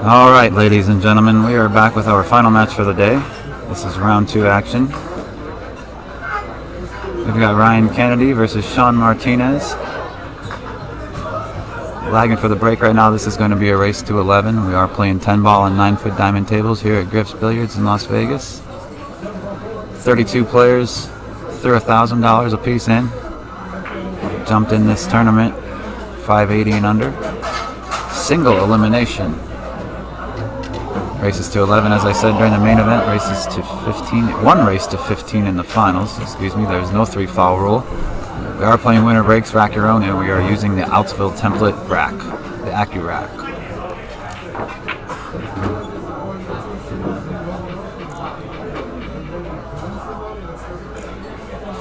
All right, ladies and gentlemen, we are back with our final match for the day. This is round 2 action. We've got Ryan Kennedy versus Sean Martinez. Lagging for the break right now. This is going to be a race to 11. We are playing 10-ball and 9-foot diamond tables here at Griff's Billiards in Las Vegas. 32 players threw $1,000 a piece in. Jumped in this tournament, 580 and under. Single elimination. Races to 11, as I said during the main event. Races to 15. One race to 15 in the finals. Excuse me. There's no 3-foul rule. We are playing winner breaks, rack your own, and we are using the Outsville template rack, the AccuRack.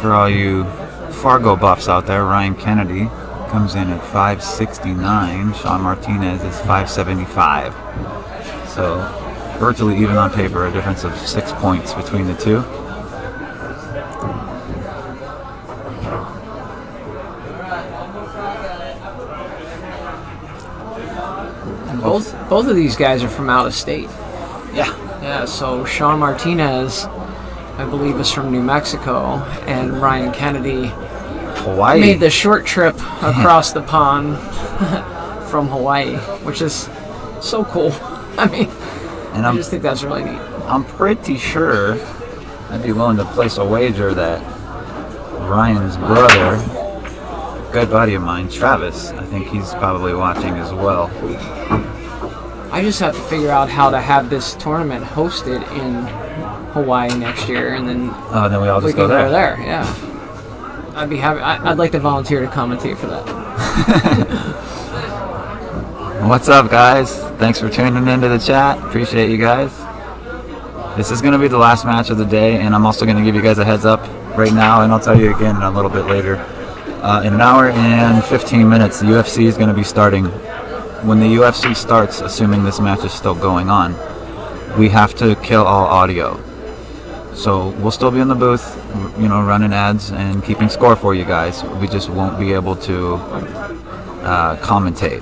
For all you Fargo buffs out there, Ryan Kennedy comes in at 569. Sean Martinez is 575. So virtually even on paper, a difference of 6 points between the two. Both of these guys are from out of state. Yeah. Yeah, so Sean Martinez, I believe, is from New Mexico, and Ryan Kennedy Hawaii. made the short trip across the pond from Hawaii, which is so cool. I mean, And I just think that's really neat. I'm pretty sure I'd be willing to place a wager that Ryan's brother, good buddy of mine, Travis, I think he's probably watching as well. I just have to figure out how to have this tournament hosted in Hawaii next year, and then Then we all we just can go there. go there. Yeah, I'd be happy. I'd like to volunteer to commentate for that. What's up, guys? Thanks for tuning into the chat. Appreciate you guys. This is going to be the last match of the day, and I'm also going to give you guys a heads up right now, and I'll tell you again a little bit later. In an hour and 15 minutes, the UFC is going to be starting. When the UFC starts, assuming this match is still going on, we have to kill all audio. So we'll still be in the booth, running ads and keeping score for you guys. We just won't be able to commentate.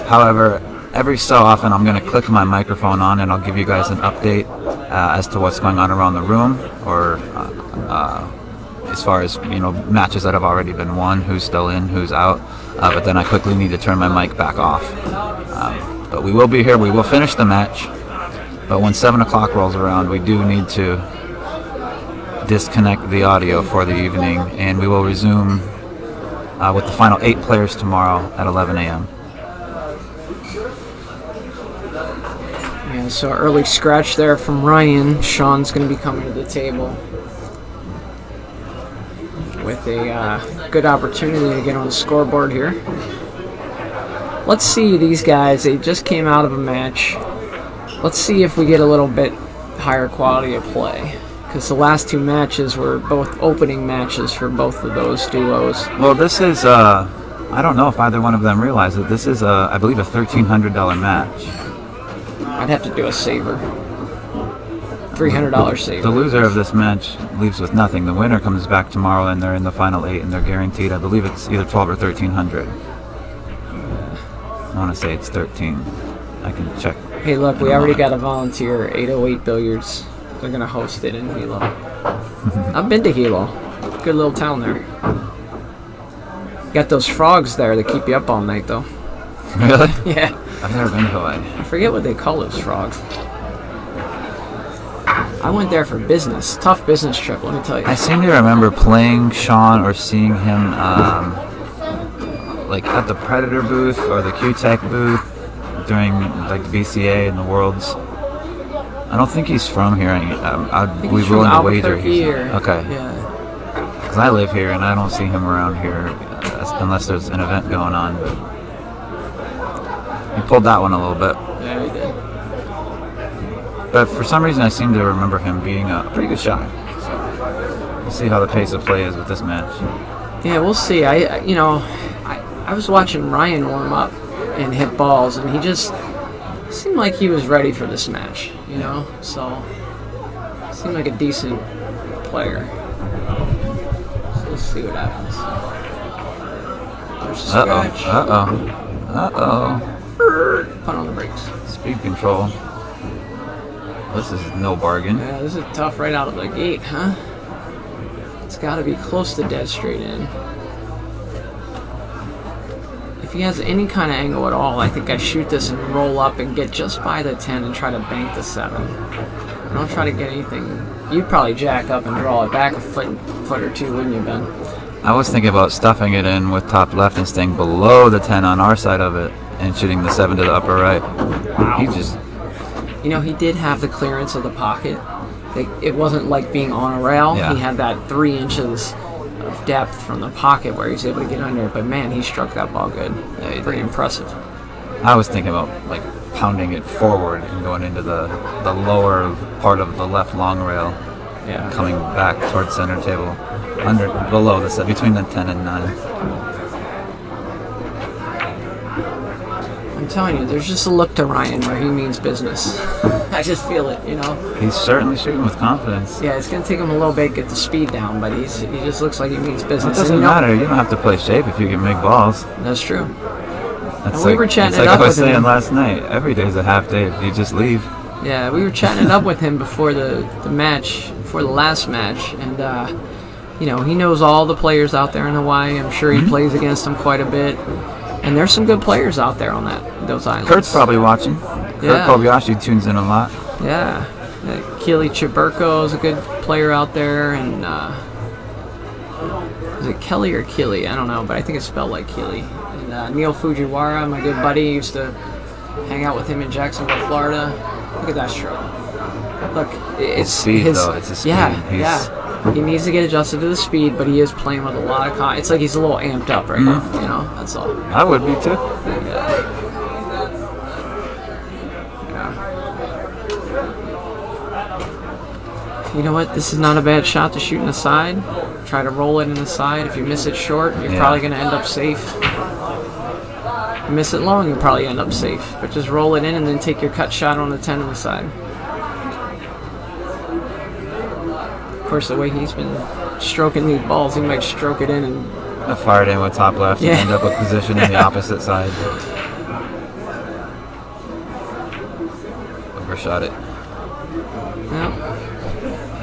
However, every so often I'm going to click my microphone on and I'll give you guys an update as to what's going on around the room, or as far as matches that have already been won, who's still in, who's out. But then I quickly need to turn my mic back off. But we will be here. We will finish the match. But when 7 o'clock rolls around, we do need to disconnect the audio for the evening, and we will resume with the final 8 players tomorrow at 11 a.m. Yeah, so early scratch there from Ryan. Sean's going to be coming to the table with a good opportunity to get on the scoreboard here. Let's see these guys. They just came out of a match. Let's see if we get a little bit higher quality of play, because the last 2 matches were both opening matches for both of those duos. Well, this is, I don't know if either one of them realize it. This is, I believe, a $1,300 match. I'd have to do a saver. $300 saver. The loser of this match leaves with nothing. The winner comes back tomorrow, and they're in the final 8, and they're guaranteed, I believe it's either 12 or 1,300. I want to say it's 13. I can check. Hey, look, we already got a volunteer, 808 Billiards. They're going to host it in Hilo. I've been to Hilo. Good little town there. Got those frogs there that keep you up all night, though. Really? Yeah. I've never been to Hawaii. I forget what they call those frogs. I went there for business. Tough business trip, let me tell you. I seem to remember playing Sean or seeing him like at the Predator booth or the Q-Tech booth during like the BCA and the Worlds. I don't think he's from here. I'd be willing to wager he's okay. Yeah. Because I live here and I don't see him around here unless there's an event going on. But he pulled that one a little bit. Yeah, he did. But for some reason, I seem to remember him being a pretty good shot. So we'll see how the pace of play is with this match. Yeah, we'll see. I was watching Ryan warm up and hit balls, and he just seemed like he was ready for this match. So seemed like a decent player. So let's see what happens. There's a scratch. Uh-oh. Put on the brakes. Speed control. This is no bargain. Yeah, this is tough right out of the gate, huh? It's got to be close to dead straight in. If he has any kind of angle at all, I think I shoot this and roll up and get just by the 10 and try to bank the 7. I don't try to get anything. You'd probably jack up and draw it back a foot or two, wouldn't you, Ben? I was thinking about stuffing it in with top left and staying below the 10 on our side of it and shooting the 7 to the upper right. Wow. He just... You know, he did have the clearance of the pocket. It wasn't like being on a rail. Yeah. He had that 3 inches of depth from the pocket where he was able to get under it. But man, he struck that ball good. Yeah, he Pretty did. impressive. I was thinking about like pounding it forward and going into the lower part of the left long rail, Yeah. coming back towards center table, below the set, between the 10 and 9. I'm telling you, there's just a look to Ryan where he means business. I just feel it, you know. He's certainly shooting with confidence. Yeah, it's gonna take him a little bit to get the speed down, but he just looks like he means business. It doesn't And, you know, matter. You don't have to play shape if you can make balls. That's true. That's And we were chatting it's it like up I was with him. saying last night. Every day's a half day if you just leave. Yeah, we were chatting it up with him before the match, before the last match, and you know, he knows all the players out there in Hawaii. I'm sure he plays against them quite a bit, and there's some good players out there on those islands. Kurt's probably watching. Yeah. Kurt Kobayashi tunes in a lot. Yeah, Keely Chiburko is a good player out there, and is it Kelly or Keely? I don't know, but I think it's spelled like Keely. And Neil Fujiwara, my good buddy, used to hang out with him in Jacksonville, Florida. Look at that stroke. Look, it's speed, though. It's a speed. Yeah, He's- yeah. He needs to get adjusted to the speed, but he is playing with a lot of it's like he's a little amped up right now, you know? That's all. I would be too. Yeah. You know what? This is not a bad shot to shoot in the side. Try to roll it in the side. If you miss it short, you're probably going to end up safe. If you miss it long, you'll probably end up safe. But just roll it in and then take your cut shot on the 10 on the side. Of course, the way he's been stroking these balls, he might stroke it in and... I fired in with top left Yeah. and end up with position in the opposite side. Overshot it. Well,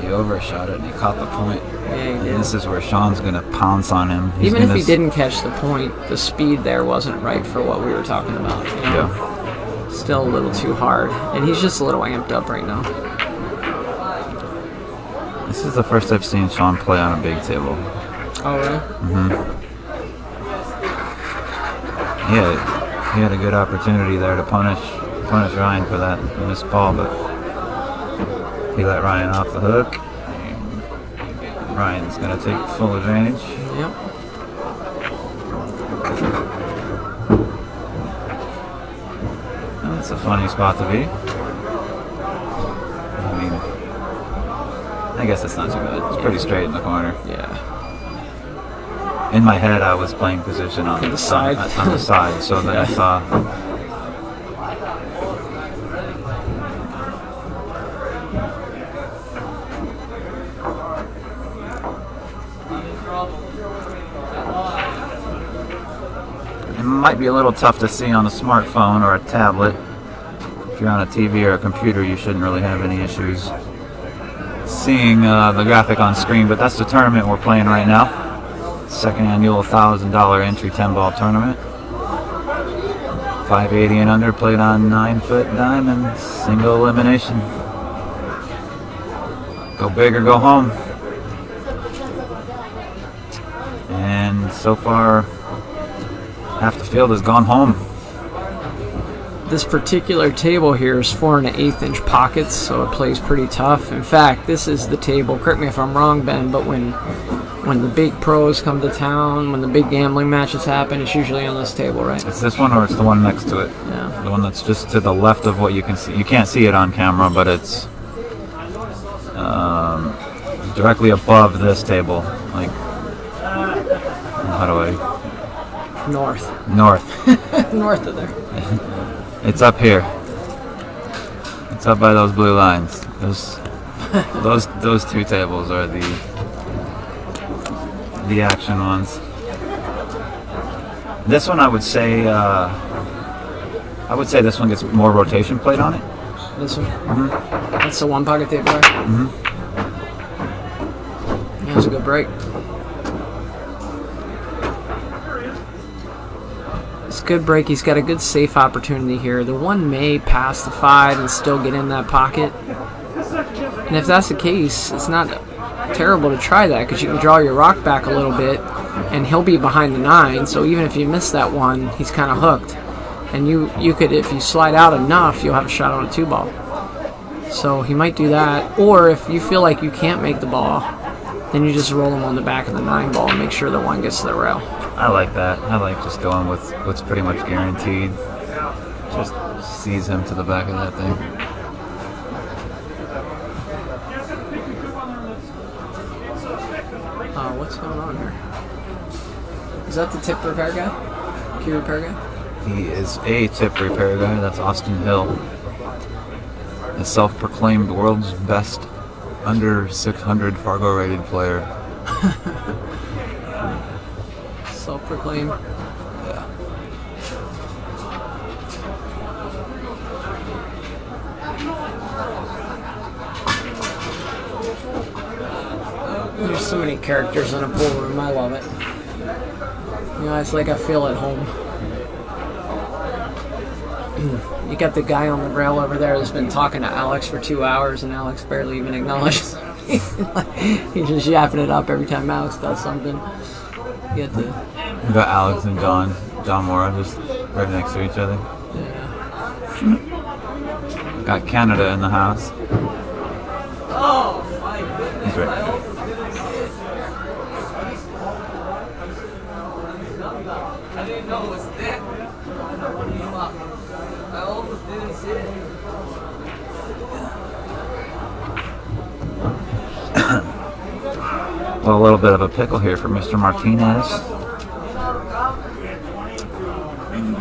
He overshot it and he caught the point. yeah, he And did. this is where Sean's going to pounce on him. He's Even if gonna he didn't catch the point, the speed there wasn't right for what we were talking about. You know? Yeah. Still a little too hard. And he's just a little amped up right now. This is the first I've seen Sean play on a big table. Oh, really? He had a good opportunity there to punish Ryan for that missed ball, but he let Ryan off the hook. Ryan's going to take full advantage. Yep. That's a funny spot to be. I mean, I guess it's not too bad. It's pretty straight in the corner. Yeah. In my head, I was playing position on the side. on the side, so then I saw. It might be a little tough to see on a smartphone or a tablet. If you're on a TV or a computer, you shouldn't really have any issues seeing the graphic on screen, but that's the tournament we're playing right now. Second annual $1,000 entry 10-ball tournament. 580 and under, played on 9-foot diamond, single elimination. Go big or go home. And so far, half the field has gone home. This particular table here is 4 1/8 inch pockets, so it plays pretty tough. In fact, this is the table, correct me if I'm wrong, Ben, but when the big pros come to town, when the big gambling matches happen, it's usually on this table, right? It's this one or it's the one next to it. Yeah. The one that's just to the left of what you can see. You can't see it on camera, but it's directly above this table. Like, how do I? North. North. North of there. It's up here. It's up by those blue lines. Those two tables are the action ones. This one I would say I would say this one gets more rotation plate on it. This one? Mm-hmm. That's the one pocket tape there? Mm-hmm. Yeah, that's a good break. It's a good break. He's got a good safe opportunity here. The one may pass the 5 and still get in that pocket. And if that's the case, it's not terrible to try that because you can draw your rock back a little bit and he'll be behind the 9. So even if you miss that one, he's kind of hooked. And you could, if you slide out enough, you'll have a shot on a 2-ball. So he might do that. Or if you feel like you can't make the ball, then you just roll him on the back of the 9-ball and make sure the 1 gets to the rail. I like that. I like just going with what's pretty much guaranteed. Just seize him to the back of that thing. What's going on here? Is that the tip repair guy? Key repair guy? He is a tip repair guy. That's Austin Hill, the self-proclaimed world's best under 600 Fargo rated player. Self-proclaimed. Yeah. There's so many characters in a pool room. I love it. You know, it's like I feel at home. You got the guy on the rail over there that's been talking to Alex for 2 hours, and Alex barely even acknowledges. He's just yapping it up every time Alex does something. You got Alex and John Mora just right next to each other. Yeah. Got Canada in the house. Oh my goodness! He's right. I didn't know it was there. I almost didn't see it. Well, a little bit of a pickle here for Mr. Martinez.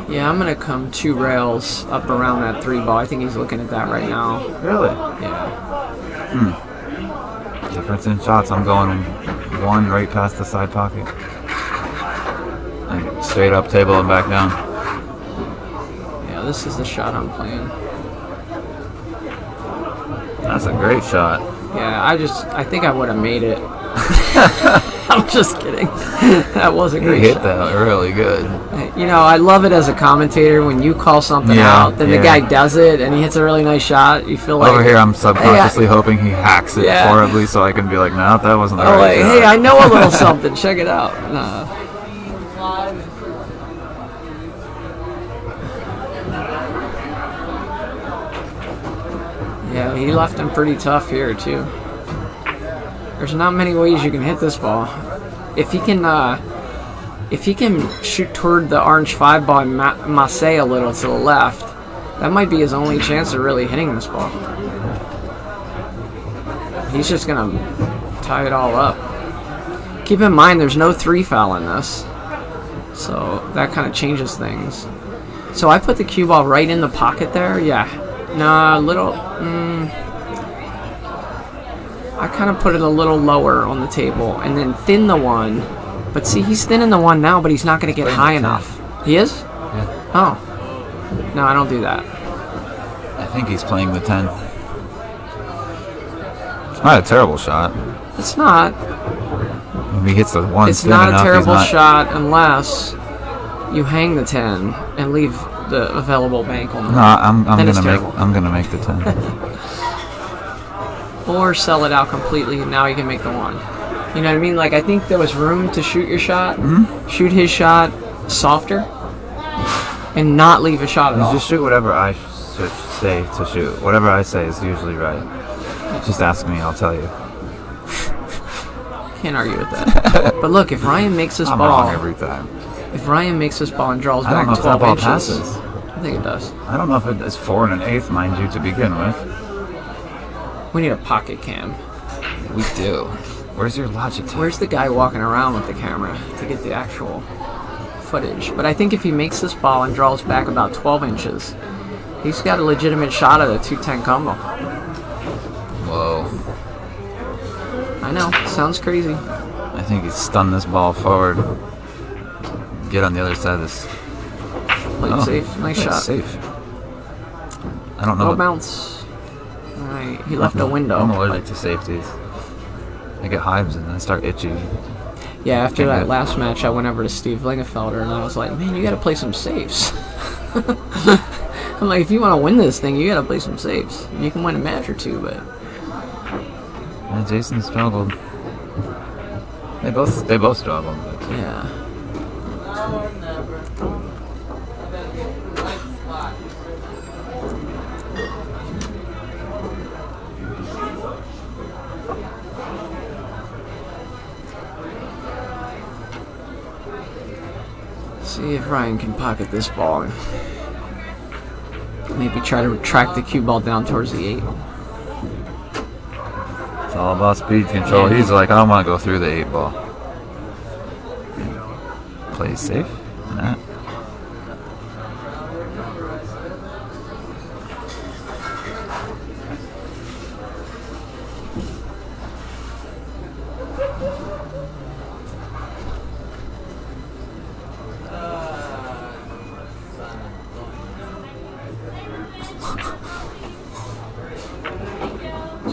Yeah, I'm going to come 2 rails up around that 3-ball. I think he's looking at that right now. Really? Yeah. Difference in shots. I'm going 1 right past the side pocket. And straight up table and back down. Yeah, this is the shot I'm playing. That's a great shot. Yeah, I think I would have made it. I'm just kidding. That was a great He hit shot. that really good. You know, I love it as a commentator when you call something out, then the guy does it and he hits a really nice shot. You feel like over here I'm subconsciously hoping he hacks it horribly so I can be like, no, that wasn't the right shot. Hey, I know a little something. Check it out. Yeah, he left him pretty tough here too. There's not many ways you can hit this ball. If he can shoot toward the orange 5-ball and masse a little to the left, that might be his only chance of really hitting this ball. He's just gonna tie it all up. Keep in mind, there's no 3-foul in this, so that kind of changes things. So I put the cue ball right in the pocket there. Yeah, nah, a little. I kind of put it a little lower on the table and then thin the 1. But see, he's thinning the 1 now, but he's not going to get high enough. He is? Yeah. Oh. No, I don't do that. I think he's playing the 10. It's not a terrible shot. It's not. If he hits the 1 It's thin not enough, a terrible he's not... shot unless you hang the 10 and leave the available bank on the No, I'm gonna make the 10. Or sell it out completely, and now you can make the 1. You know what I mean? Like, I think there was room to shoot your shot, shoot his shot softer, and not leave a shot at all. Just shoot whatever I should say to shoot. Whatever I say is usually right. Just ask me, I'll tell you. Can't argue with that. But look, if Ryan makes this I'm ball wrong every time. If Ryan makes this ball and draws I don't back know if that 12 ball inches, passes. I think it does. I don't know if it is 4 1/8, mind you, to begin with. We need a pocket cam. We do. Where's your Logitech? Where's the guy walking around with the camera to get the actual footage? But I think if he makes this ball and draws back about 12 inches, he's got a legitimate shot at a 210 combo. Whoa. I know, sounds crazy. I think he's stunned this ball forward. Get on the other side of this. Played safe, nice shot. Safe. I don't know. No bounce. Alright, he left a window. I'm allergic to safeties. I get hives and I start itching. Yeah, after that last match, I went over to Steve Lingenfelder and I was like, man, you gotta play some safes. I'm like, if you want to win this thing, you gotta play some safes. You can win a match or two, but... Yeah, Jason struggled. They both struggled. But... Yeah. See if Ryan can pocket this ball and maybe try to track the cue ball down towards the 8. It's all about speed control. He's like, I don't want to go through the 8 ball. Play safe. Nah.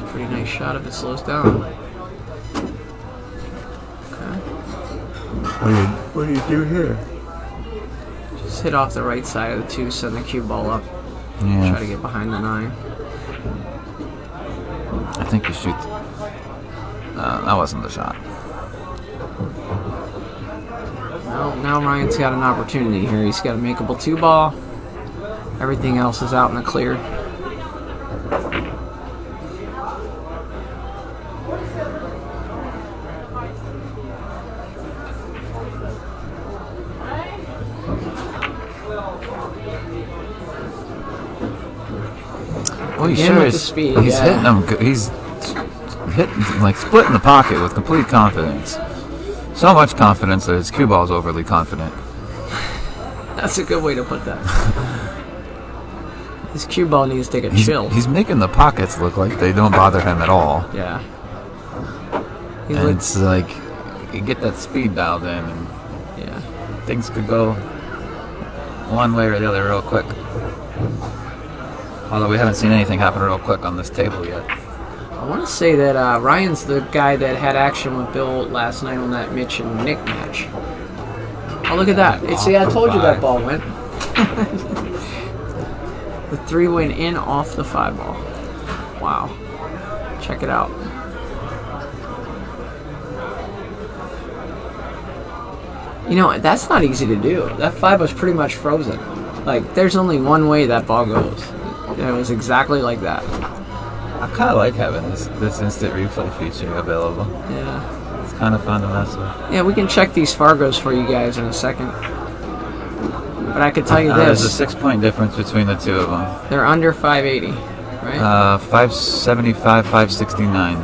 Pretty nice shot if it slows down. Okay. What do you do here? Just hit off the right side of the 2, send the cue ball up. Yeah. Try to get behind the 9. I think you shoot. That wasn't the shot. Well, now Ryan's got an opportunity here. He's got a makeable 2 ball. Everything else is out in the clear. Well, Again with the speed, he's hitting them. He's hitting, like, splitting the pocket with complete confidence. So much confidence that his cue ball is overly confident. That's a good way to put that. His cue ball needs to take a chill. He's making the pockets look like they don't bother him at all. Yeah. And it's like, you get that speed dialed in, and yeah, things could go one way or the other real quick. Although we haven't seen anything happen real quick on this table yet. I want to say that Ryan's the guy that had action with Bill last night on that Mitch and Nick match. Oh, look at that. See, I told you that ball went. The 3 went in off the 5 ball. Wow. Check it out. You know, that's not easy to do. That 5 was pretty much frozen. Like, there's only one way that ball goes. And it was exactly like that. I kind of like having this instant replay feature available. Yeah. It's kind of fun to mess with. Yeah, we can check these Fargos for you guys in a second. But I could tell you this. There's a 6-point difference between the 2 of them. They're under 580, right? 575, 569.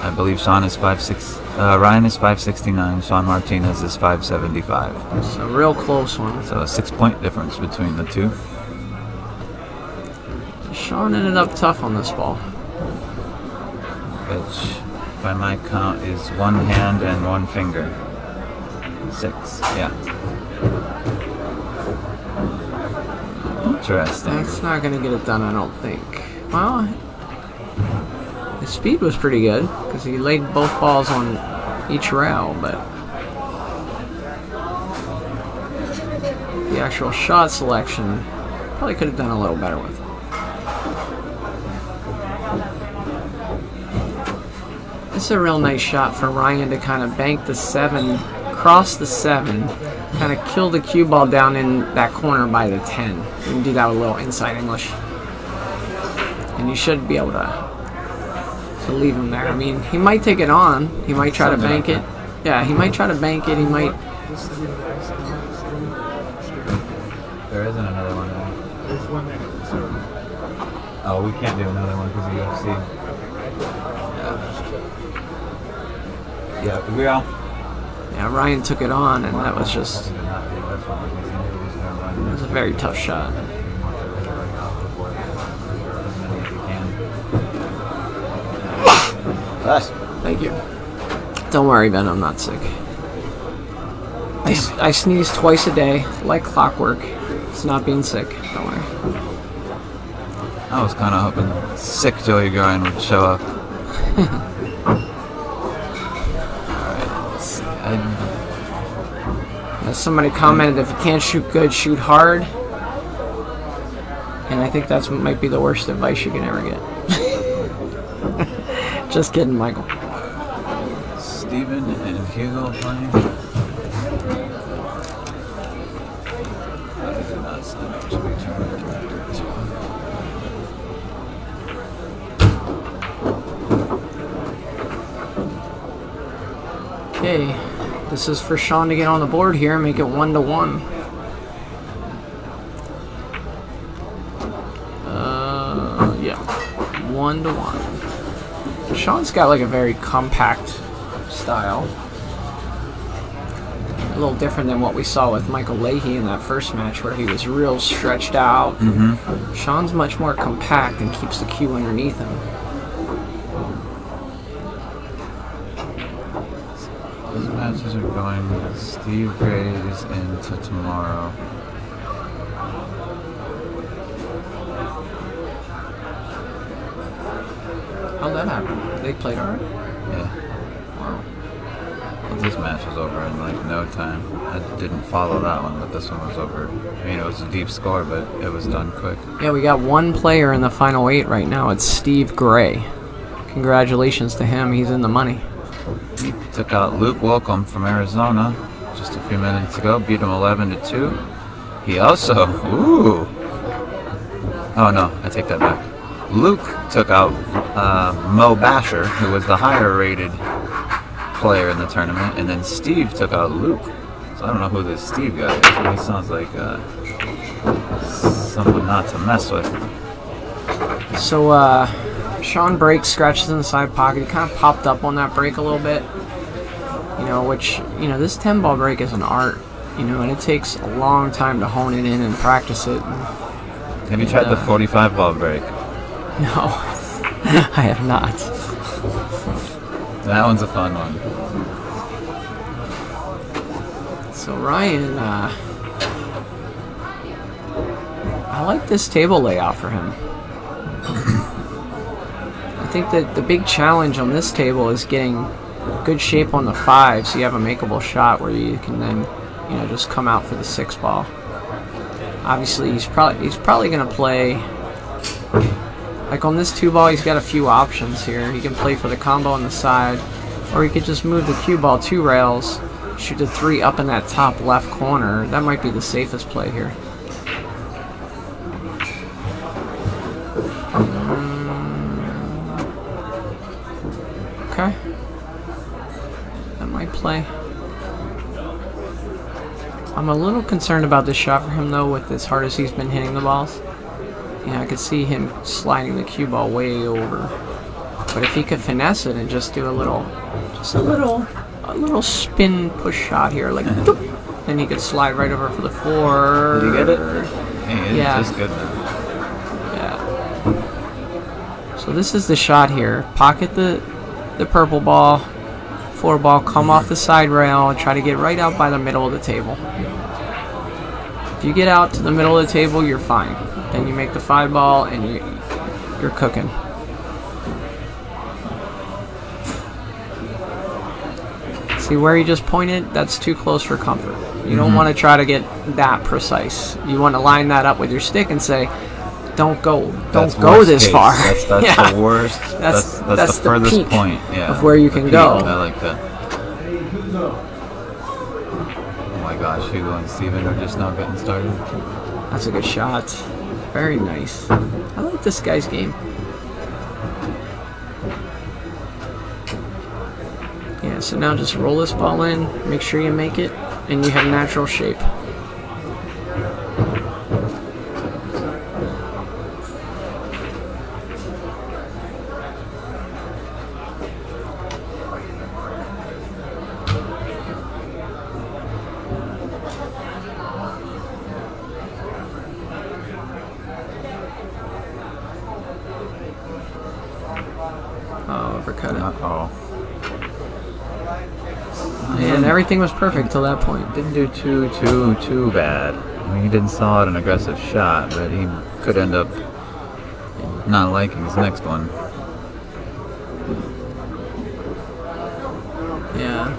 I believe Sean is 5'6". Ryan is 569. Sean Martinez is 575. It's a real close one. So a 6-point difference between the 2. Sean ended up tough on this ball. Which, by my count, is 1 hand and 1 finger. 6, yeah. Interesting. That's not going to get it done, I don't think. Well, his speed was pretty good because he laid both balls on each rail, but the actual shot selection probably could have done a little better with. It's a real nice shot for Ryan to kind of bank the 7, cross the 7, kind of kill the cue ball down in that corner by the 10. You can do that with a little inside English. And you should be able to leave him there. I mean, he might take it on. He might try to bank it. Yeah, he might try to bank it. He might... There isn't another one there. There's one there. Oh, we can't do another one because of UFC. Yeah, we all. Yeah, Ryan took it on, and that was just... It was a very tough shot. Thank you. Don't worry, Ben, I'm not sick. I sneeze twice a day, like clockwork. It's not being sick, don't worry. I was kind of hoping sick Joey Grind would show up. Alright, let's see. Somebody commented, if you can't shoot good, shoot hard. And I think that's what might be the worst advice you can ever get. Just kidding, Michael. Steven and Hugo playing. I did not sign up to be charged. Okay, this is for Sean to get on the board here and make it 1-1. Yeah, 1-1. Sean's got like a very compact style. A little different than what we saw with Michael Leahy in that first match where he was real stretched out. Sean's much more compact and keeps the cue underneath him. Those matches are going Steve Gray's into tomorrow. How'd that happen? They played alright? Yeah. Wow. Well, this match was over in like no time. I didn't follow that one, but this one was over. I mean, it was a deep score, but it was done quick. Yeah, we got one player in the final 8 right now. It's Steve Gray. Congratulations to him. He's in the money. He took out Luke Welcome from Arizona just a few minutes ago. Beat him 11-2. He also, oh no, I take that back. Luke took out Mo Basher, who was the higher rated player in the tournament, and then Steve took out Luke. So I don't know who this Steve guy is, but he sounds like someone not to mess with. So Sean breaks, scratches in the side pocket. He kind of popped up on that break a little bit. You know, which, you know, this 10-ball break is an art, you know, and it takes a long time to hone it in and practice it. Have you tried the 45-ball break? No, I have not. That one's a fun one. So Ryan, I like this table layout for him. I think that the big challenge on this table is getting good shape on the 5, so you have a makeable shot where you can then, you know, just come out for the 6-ball. Obviously, he's probably going to play. Like on this 2-ball, he's got a few options here. He can play for the combo on the side, or he could just move the cue ball 2 rails, shoot the 3 up in that top left corner. That might be the safest play here. Okay. That might play. I'm a little concerned about this shot for him though, with as hard as he's been hitting the balls. Yeah, I could see him sliding the cue ball way over. But if he could finesse it and just do a little spin push shot here, like doop, then he could slide right over for the 4. Did he get it? Hey, Yeah. It's good now. Yeah. So this is the shot here. Pocket the purple ball, 4-ball, come off the side rail, and try to get right out by the middle of the table. If you get out to the middle of the table, you're fine. Then you make the 5-ball, and you're cooking. See where he just pointed? That's too close for comfort. You don't want to try to get that precise. You want to line that up with your stick and say, don't go this far. That's Yeah. the worst. That's the furthest peak point. Yeah, of where you can go. I like that. Oh my gosh, Hugo and Steven are just now getting started. That's a good shot. Very nice. I like this guy's game. Yeah, so now just roll this ball in, make sure you make it, and you have natural shape. Oh, overcut it. Uh-oh. And everything was perfect till that point. Didn't do too bad. I mean, he didn't saw it an aggressive shot, but he could end up not liking his next one. Yeah.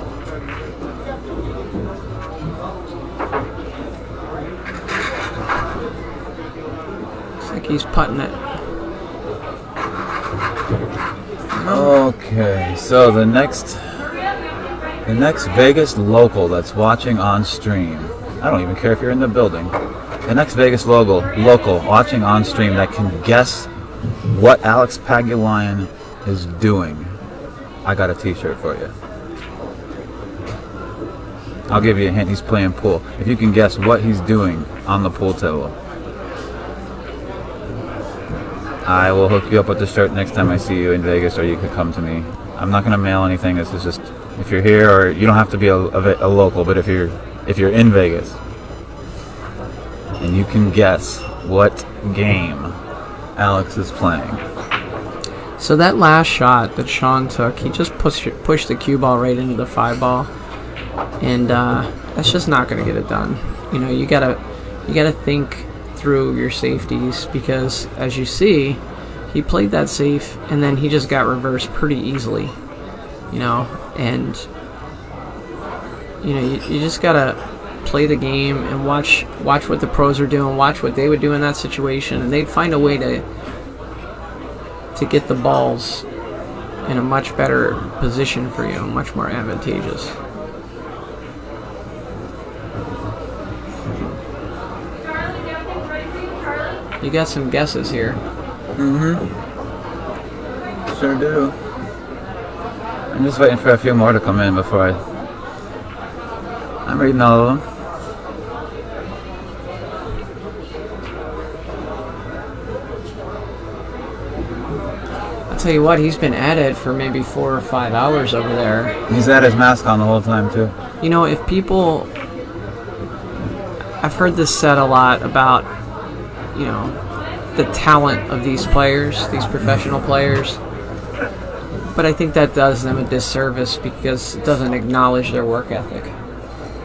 Looks like he's putting it. Okay, so the next Vegas local that's watching on stream. I don't even care if you're in the building. The next Vegas local watching on stream that can guess what Alex Pagulayan is doing. I got a t-shirt for you. I'll give you a hint, he's playing pool. If you can guess what he's doing on the pool table, I will hook you up with the shirt next time I see you in Vegas, or you could come to me. I'm not going to mail anything. This is just, if you're here, or you don't have to be a local, but if you're in Vegas and you can guess what game Alex is playing. So that last shot that Sean took, he just pushed the cue ball right into the 5-ball, and that's just not going to get it done. You know, you gotta think through your safeties, because as you see, he played that safe and then he just got reversed pretty easily. You know, and you know, you just gotta play the game and watch what the pros are doing, watch what they would do in that situation, and they'd find a way to get the balls in a much better position for you, much more advantageous. You got some guesses here. Sure do. I'm just waiting for a few more to come in before I'm reading all of them. I'll tell you what, he's been at it for maybe 4 or 5 hours over there. He's had his mask on the whole time too. You know, if people... I've heard this said a lot about, you know, the talent of these players, these professional players. But I think that does them a disservice because it doesn't acknowledge their work ethic.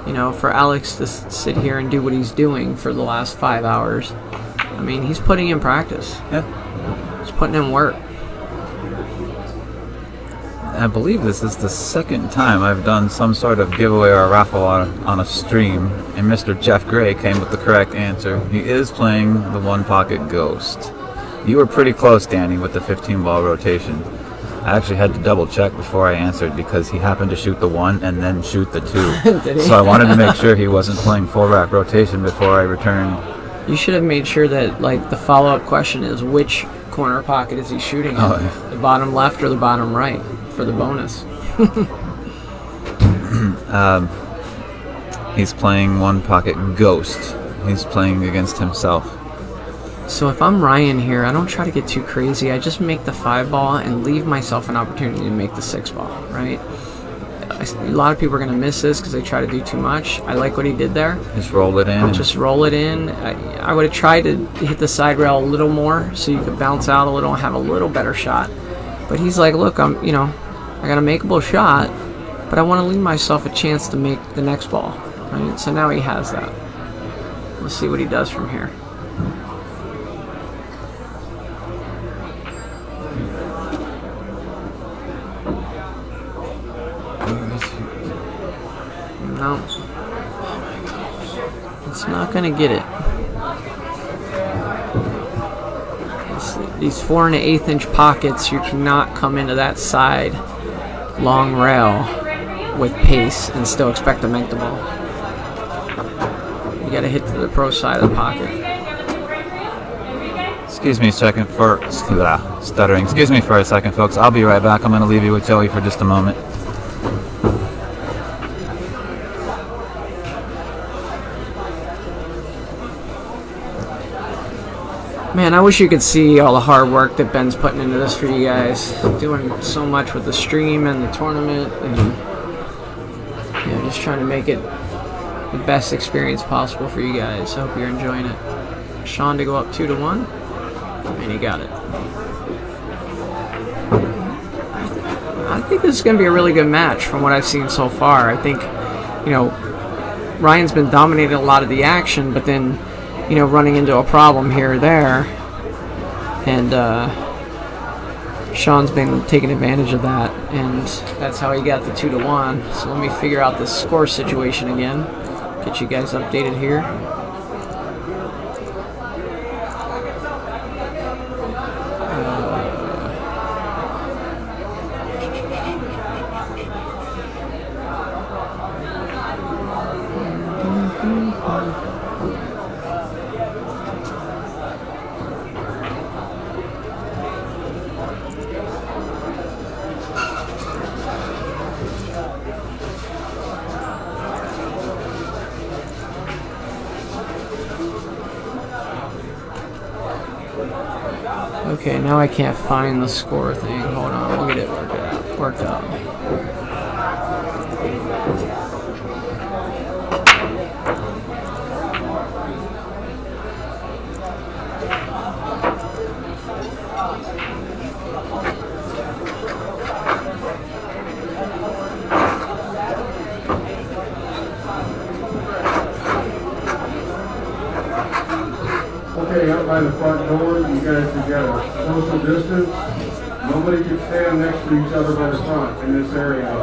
You know, for Alex to sit here and do what he's doing for the last 5 hours, I mean, he's putting in practice. Yeah. He's putting in work. I believe this is the second time I've done some sort of giveaway or raffle on a stream, and Mr. Jeff Gray came with the correct answer. He is playing the one pocket ghost. You were pretty close, Danny, with the 15-ball rotation. I actually had to double check before I answered because he happened to shoot the 1 and then shoot the 2. Did he? So I wanted to make sure he wasn't playing full rack rotation before I returned. You should have made sure that, like, the follow-up question is which corner pocket is he shooting in? Oh, yeah. The bottom left or the bottom right for the bonus? He's playing one pocket ghost. He's playing against himself. So if I'm Ryan here, I don't try to get too crazy. I just make the 5-ball and leave myself an opportunity to make the 6-ball, right? A lot of people are going to miss this because they try to do too much. I like what he did there. Just roll it in. Just roll it in. I would have tried to hit the side rail a little more so you could bounce out a little and have a little better shot. But he's like, look, I got a makeable shot, but I want to leave myself a chance to make the next ball, right? So now he has that. Let's see what he does from here. No. It's not going to get it. These 4 1/8 inch pockets, you cannot come into that side long rail with pace and still expect to make the ball. You got to hit to the pro side of the pocket. Excuse me a second for stuttering. Excuse me for a second, folks. I'll be right back. I'm going to leave you with Joey for just a moment. Man, I wish you could see all the hard work that Ben's putting into this for you guys. Doing so much with the stream and the tournament, and just trying to make it the best experience possible for you guys. I hope you're enjoying it. Sean to go up 2-1, and he got it. I think this is going to be a really good match from what I've seen so far. I think, Ryan's been dominating a lot of the action, but then, running into a problem here or there. and Sean's been taking advantage of that, and that's how he got the 2-1. So let me figure out the score situation again. Get you guys updated here. Okay, now I can't find the score thing. Hold on, we'll get it worked out. Okay, out by the front door, you guys have got a social distance. Nobody can stand next to each other by the front in this area out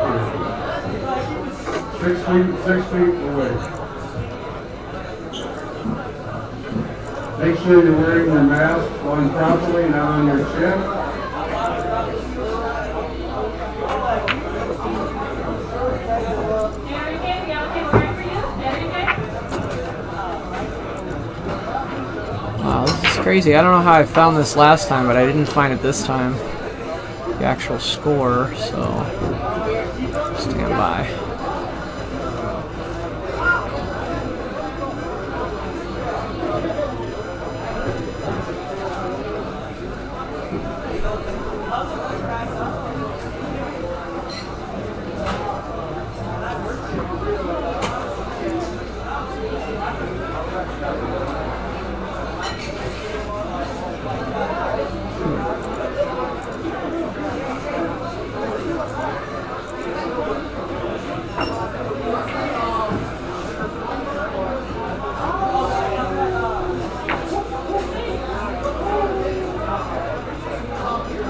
here. 6 feet away. Make sure you're wearing your mask on properly, not on your chin. Wow, this is crazy. I don't know how I found this last time, but I didn't find it this time. The actual score, so stand by.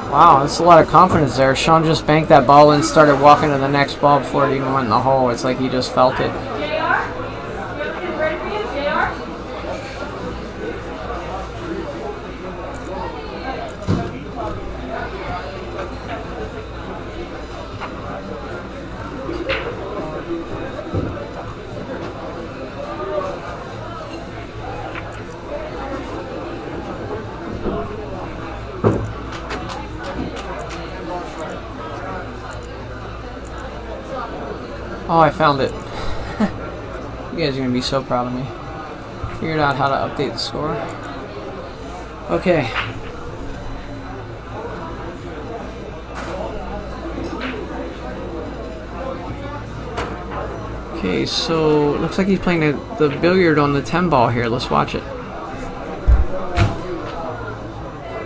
Wow, that's a lot of confidence there. Sean just banked that ball and started walking to the next ball before it even went in the hole. It's like he just felt it. Oh, I found it. You guys are going to be so proud of me. Figured out how to update the score. Okay. Okay, so it looks like he's playing the billiard on the 10 ball here. Let's watch it.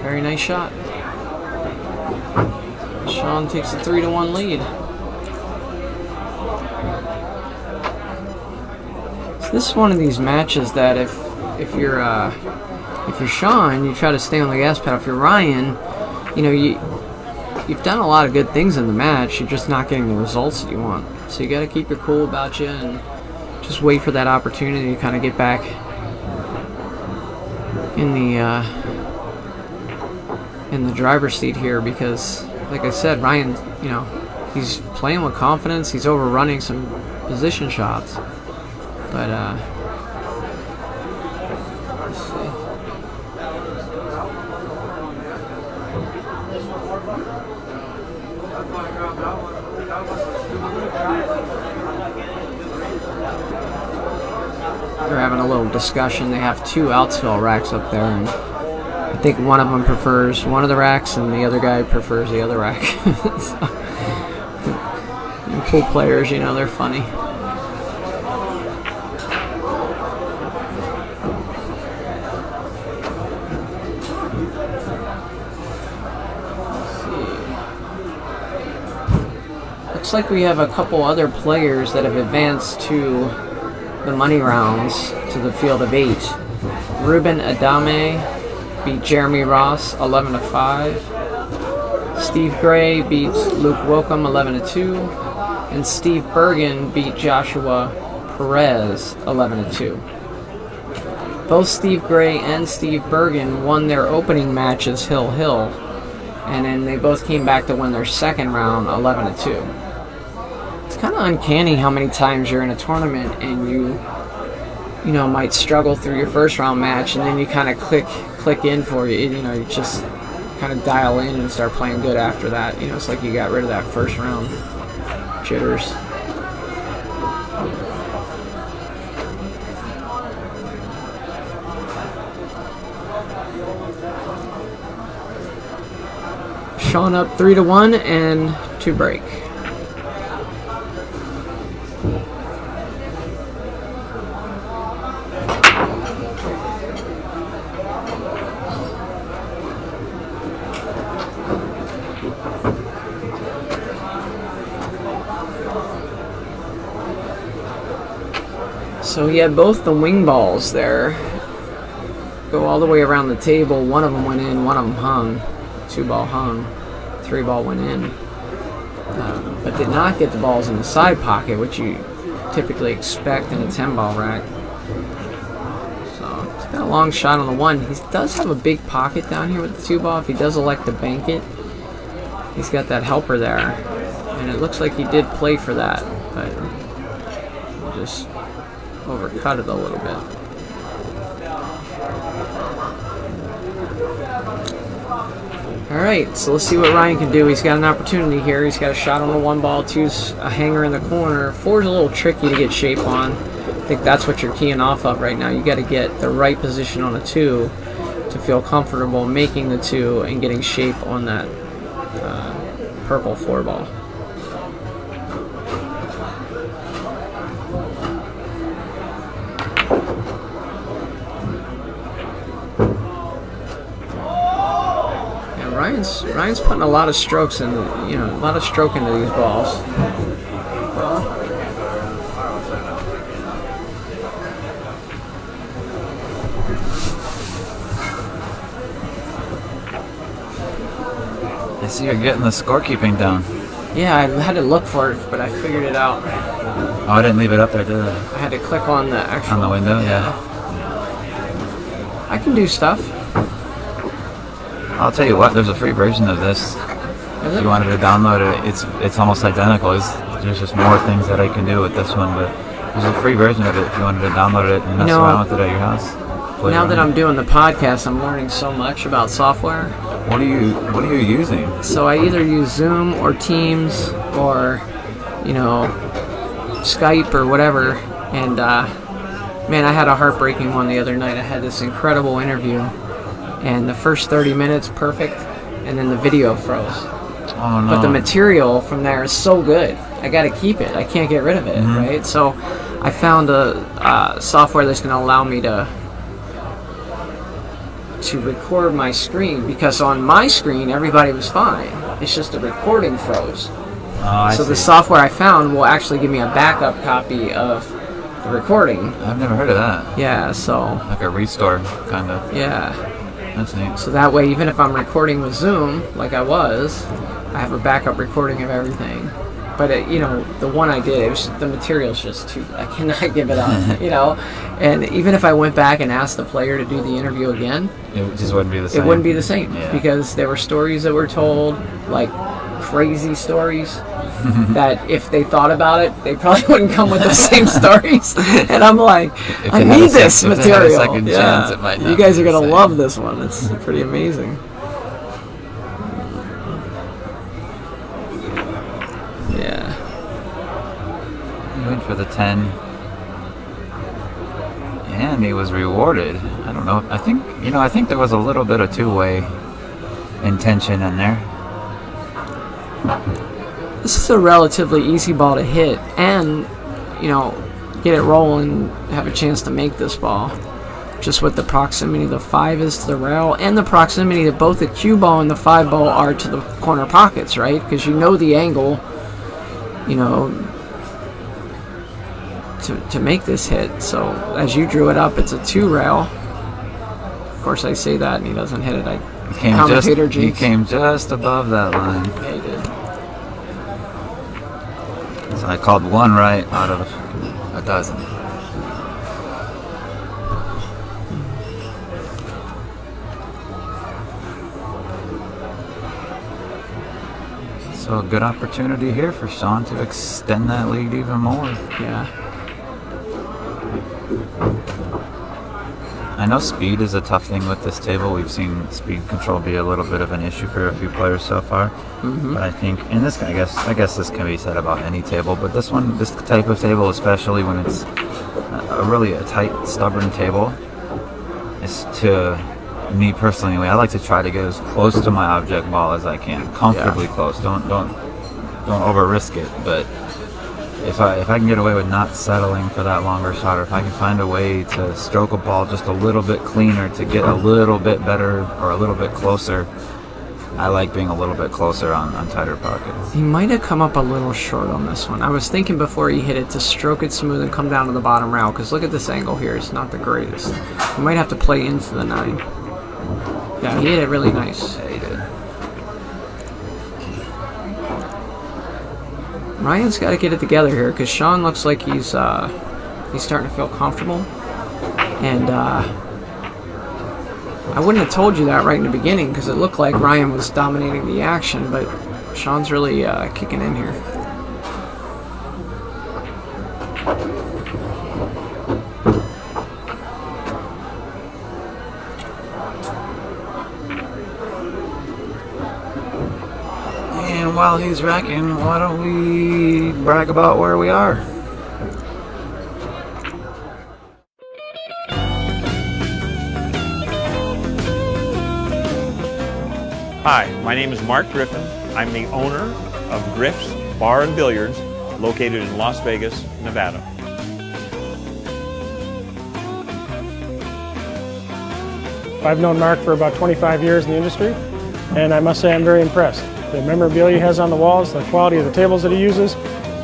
Very nice shot. Sean takes a 3-1 lead. This is one of these matches that if you're Sean, you try to stay on the gas pedal. If you're Ryan, you know you've done a lot of good things in the match. You're just not getting the results that you want. So you got to keep your cool about you and just wait for that opportunity to kind of get back in the driver's seat here. Because, like I said, Ryan, you know, he's playing with confidence. He's overrunning some position shots. But, let's see. They're having a little discussion. They have 2 outsfill racks up there, and I think one of them prefers one of the racks, and the other guy prefers the other rack. So, pool players, you know, they're funny. Looks like we have a couple other players that have advanced to the money rounds to the field of 8. Ruben Adame beat Jeremy Ross 11-5. Steve Gray beats Luke Wilkham 11-2. And Steve Bergen beat Joshua Perez 11-2. Both Steve Gray and Steve Bergen won their opening matches hill-hill, and then they both came back to win their second round 11-2. It's kind of uncanny how many times you're in a tournament and you might struggle through your first round match, and then you kind of click in for you. You just kind of dial in and start playing good after that. It's like you got rid of that first round jitters. Sean up 3-1 and 2 break. So he had both the wing balls there go all the way around the table. One of them went in, one of them hung. 2-ball hung, 3-ball went in. But did not get the balls in the side pocket, which you typically expect in a 10-ball rack. So he's got a long shot on the 1. He does have a big pocket down here with the 2-ball. If he does elect to bank it, he's got that helper there. And it looks like he did play for that, but just overcut it a little bit. Alright, so let's see what Ryan can do. He's got an opportunity here. He's got a shot on the 1 ball, 2's a hanger in the corner. 4's a little tricky to get shape on. I think that's what you're keying off of right now. You got to get the right position on a 2 to feel comfortable making the 2 and getting shape on that purple 4 ball. Ryan's putting a lot of strokes in, a lot of stroke into these balls. I see you're getting the scorekeeping down. Yeah, I had to look for it, but I figured it out. Oh, I didn't leave it up there, did I? I had to click on the actual... On the window, yeah. I can do stuff. I'll tell you what, there's a free version of this. If you wanted to download it, it's almost identical. There's just more things that I can do with this one, but there's a free version of it if you wanted to download it and mess around with it at your house. Now that I'm doing the podcast, I'm learning so much about software. What are you using? So I either use Zoom or Teams or, Skype or whatever. And man, I had a heartbreaking one the other night. I had this incredible interview. And the first 30 minutes, perfect, and then the video froze. Oh, no. But the material from there is so good. I got to keep it. I can't get rid of it, right? So I found a software that's going to allow me to record my screen, because on my screen, everybody was fine. It's just the recording froze. So the software I found will actually give me a backup copy of the recording. I've never heard of that. Yeah, so... Like a restore, kind of. Yeah. That's neat. So that way, even if I'm recording with Zoom, like I was, I have a backup recording of everything. But, the one I did, the material's just too... I cannot give it up, And even if I went back and asked the player to do the interview again... It just wouldn't be the same. It wouldn't be the same, yeah. Because there were stories that were told, like crazy stories, that if they thought about it, they probably wouldn't come with the same stories. And I'm like, I need this material. If they had a second chance, it might not. You guys are going to love this one. It's pretty amazing. Yeah. He went for the 10. And he was rewarded. I don't know. I think there was a little bit of two-way intention in there. This is a relatively easy ball to hit and, get it rolling, have a chance to make this ball. Just with the proximity the 5 is to the rail and the proximity that both the cue ball and the 5 ball are to the corner pockets, right? Because the angle, to make this hit. So as you drew it up, it's a 2 rail. Of course, I say that and he doesn't hit it. He came just above that line. Yeah, he did. So I called one right out of a dozen. So a good opportunity here for Sean to extend that lead even more. Yeah. I know speed is a tough thing with this table. We've seen speed control be a little bit of an issue for a few players so far. But I think, and this, I guess this can be said about any table, but this type of table, especially when it's a tight, stubborn table, is to me personally. Anyway, I like to try to get as close to my object ball as I can, comfortably close. Don't over risk it, but. If I can get away with not settling for that longer shot, or if I can find a way to stroke a ball just a little bit cleaner to get a little bit better or a little bit closer, I like being a little bit closer on tighter pockets. He might have come up a little short on this one. I was thinking before he hit it to stroke it smooth and come down to the bottom rail, because look at this angle here. It's not the greatest. He might have to play into the 9. Yeah, he hit it really nice. Yeah, he did. Ryan's got to get it together here because Sean looks like he's starting to feel comfortable, and I wouldn't have told you that right in the beginning because it looked like Ryan was dominating the action, but Sean's really kicking in here. And while he's racking, why don't we brag about where we are? Hi, my name is Mark Griffin. I'm the owner of Griff's Bar and Billiards, located in Las Vegas, Nevada. I've known Mark for about 25 years in the industry, and I must say I'm very impressed. The memorabilia he has on the walls, the quality of the tables that he uses,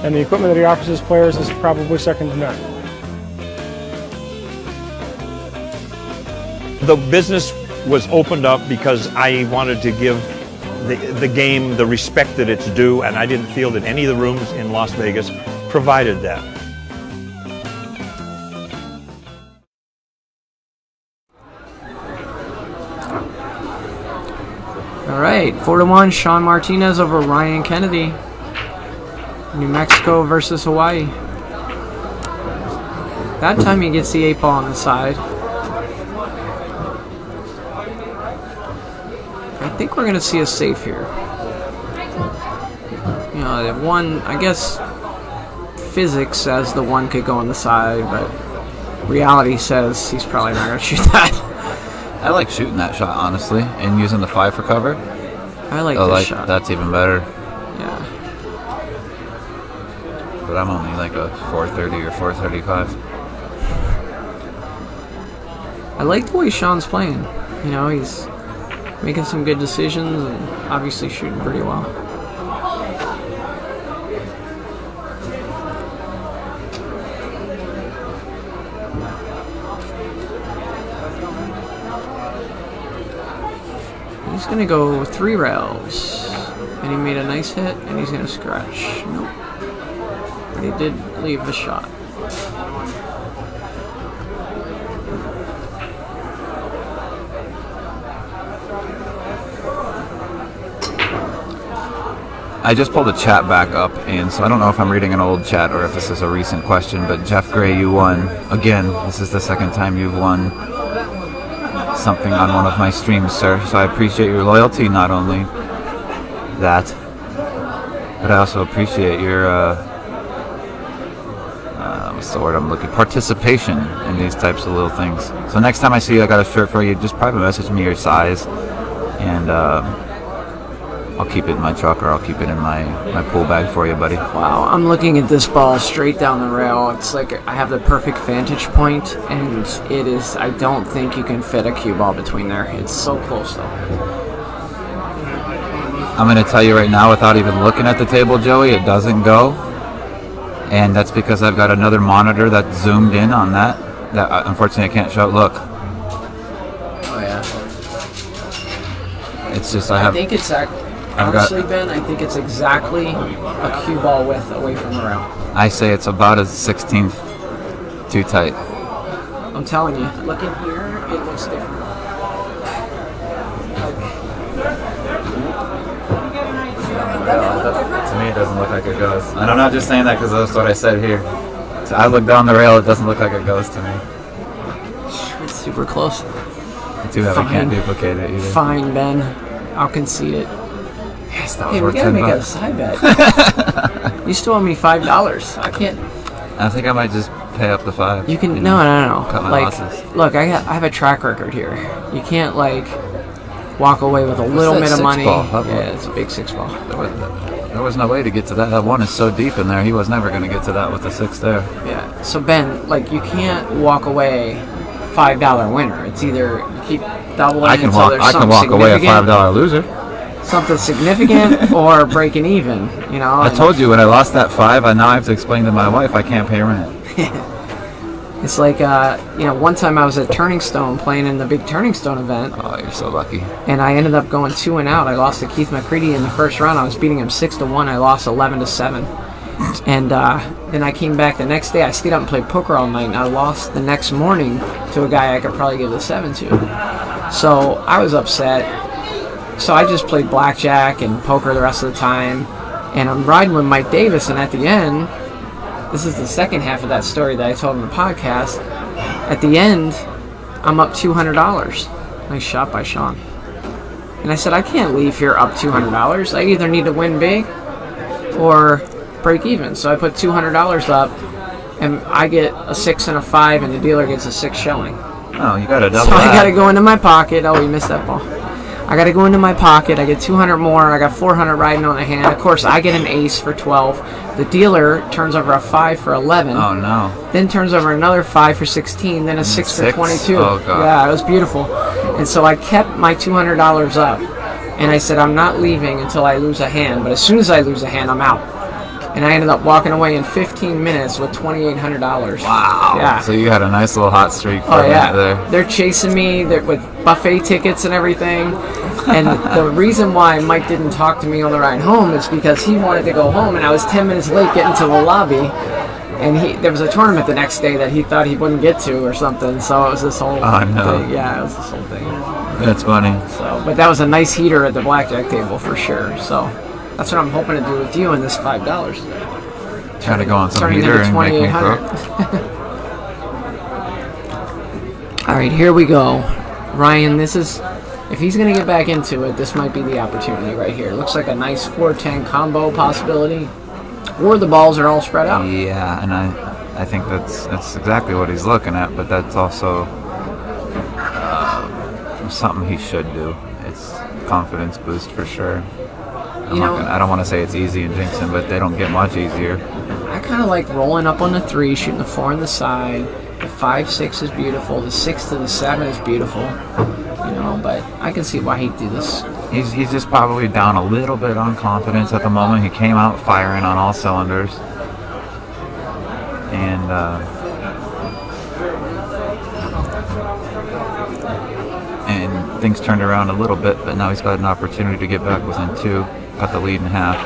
and the equipment that he offers his players is probably second to none. The business was opened up because I wanted to give the game the respect that it's due, and I didn't feel that any of the rooms in Las Vegas provided that. All right, 4-1, Sean Martinez over Ryan Kennedy. New Mexico versus Hawaii. That time he gets the 8 ball on the side. I think we're going to see a safe here. You know, the one, I guess physics says the 1 could go on the side, but reality says he's probably not going to shoot that. I like shooting that shot, honestly, and using the 5 for cover. I like this shot. That's even better. Yeah. But I'm only like a 430 or 435. I like the way Sean's playing. You know, he's making some good decisions and obviously shooting pretty well. He's going to go 3 rails. And he made a nice hit, and he's going to scratch. Nope. But he did leave the shot. I just pulled the chat back up, and so I don't know if I'm reading an old chat or if this is a recent question, but Jeff Gray, you won. Again, this is the second time you've won something on one of my streams, sir, so I appreciate your loyalty, not only that, but I also appreciate your what's the word I'm looking, participation in these types of little things. So next time I see you, I got a shirt for you, just private message me your size, and I'll keep it in my truck, or I'll keep it in my pool bag for you, buddy. Wow, I'm looking at this ball straight down the rail. It's like I have the perfect vantage point, and it is, I don't think you can fit a cue ball between there. It's so close, though. I'm going to tell you right now, without even looking at the table, Joey, it doesn't go. And that's because I've got another monitor that's zoomed in on that unfortunately I can't show. Look. Oh, yeah. It's just I think it's honestly, Ben, I think it's exactly a cue ball width away from the rail. I say it's about a 16th too tight. I'm telling you. Look in here, it looks different. To me, it doesn't look like it goes. And I'm not just saying that because that's what I said here. So I look down the rail, it doesn't look like it goes to me. It's super close. Too bad we can't duplicate it either. Fine, Ben. I'll concede it. Yes, that was Hey, we worth gotta make a $10. side bet. You still owe me $5. I can't. I think I might just pay up the $5. You can know, no. Cut my Like, losses. look, I have a track record here. You can't like walk away with a little that, bit of 6 money. ball? How about- Yeah, it's a big 6 ball. There was no way to get to that. That one is so deep in there. He was never going to get to that with the 6 there. Yeah. So Ben, like, you can't walk away $5 winner. It's either you keep doubling. I can until there's walk something away a significant- $5 loser. Something significant or breaking even. You know. I told you when I lost that 5, I now have to explain to my wife I can't pay rent. It's like, one time I was at Turning Stone playing in the big Turning Stone event, Oh, you're so lucky. and I ended up going 2-0. I lost to Keith McCready in the first round. I was beating him 6-1. I lost 11-7. And then I came back the next day. I stayed up and played poker all night, and I lost the next morning to a guy I could probably give the 7 to. So I was upset. So I just played blackjack and poker the rest of the time. And I'm riding with Mike Davis, and at the end, this is the second half of that story that I told in the podcast. At the end, I'm up $200. Nice shot by Sean. And I said, I can't leave here up $200. I either need to win big or break even. So I put $200 up, and I get a 6 and a 5, and the dealer gets a 6 showing. Oh, you got to double So that. I got to go into my pocket. Oh, we missed that ball. I got to go into my pocket. I get 200 more. I got 400 riding on the hand. Of course, I get an ace for 12. The dealer turns over a 5 for 11. Oh, no. Then turns over another 5 for 16. Then a 6 for 6? 22. Oh, God. Yeah, it was beautiful. And so I kept my $200 up. And I said, I'm not leaving until I lose a hand. But as soon as I lose a hand, I'm out. And I ended up walking away in 15 minutes with $2,800. Wow. Yeah. So you had a nice little hot streak for Oh a yeah, minute there. they're chasing me with buffet tickets and everything. And the reason why Mike didn't talk to me on the ride home is because he wanted to go home, and I was 10 minutes late getting to the lobby. And there was a tournament the next day that he thought he wouldn't get to or something. So it was this whole Oh, no. thing. Yeah, it was this whole thing. That's funny. So, but that was a nice heater at the blackjack table for sure. So that's what I'm hoping to do with you in this $5. Trying to go on some Turning heater into and make me 2,800. broke. All right, here we go. Ryan, this is, if he's going to get back into it, this might be the opportunity right here. Looks like a nice 4-10 combo possibility, or the balls are all spread out. Yeah, and I think that's exactly what he's looking at, but that's also something he should do. It's confidence boost for sure. I don't want to say it's easy in Jinxon, but they don't get much easier. I kind of like rolling up on the 3, shooting the 4 on the side. The 5-6 is beautiful. The 6 to the 7 is beautiful. But I can see why he'd do this. He's just probably down a little bit on confidence at the moment. He came out firing on all cylinders, and things turned around a little bit. But now he's got an opportunity to get back within 2. Got the lead in half.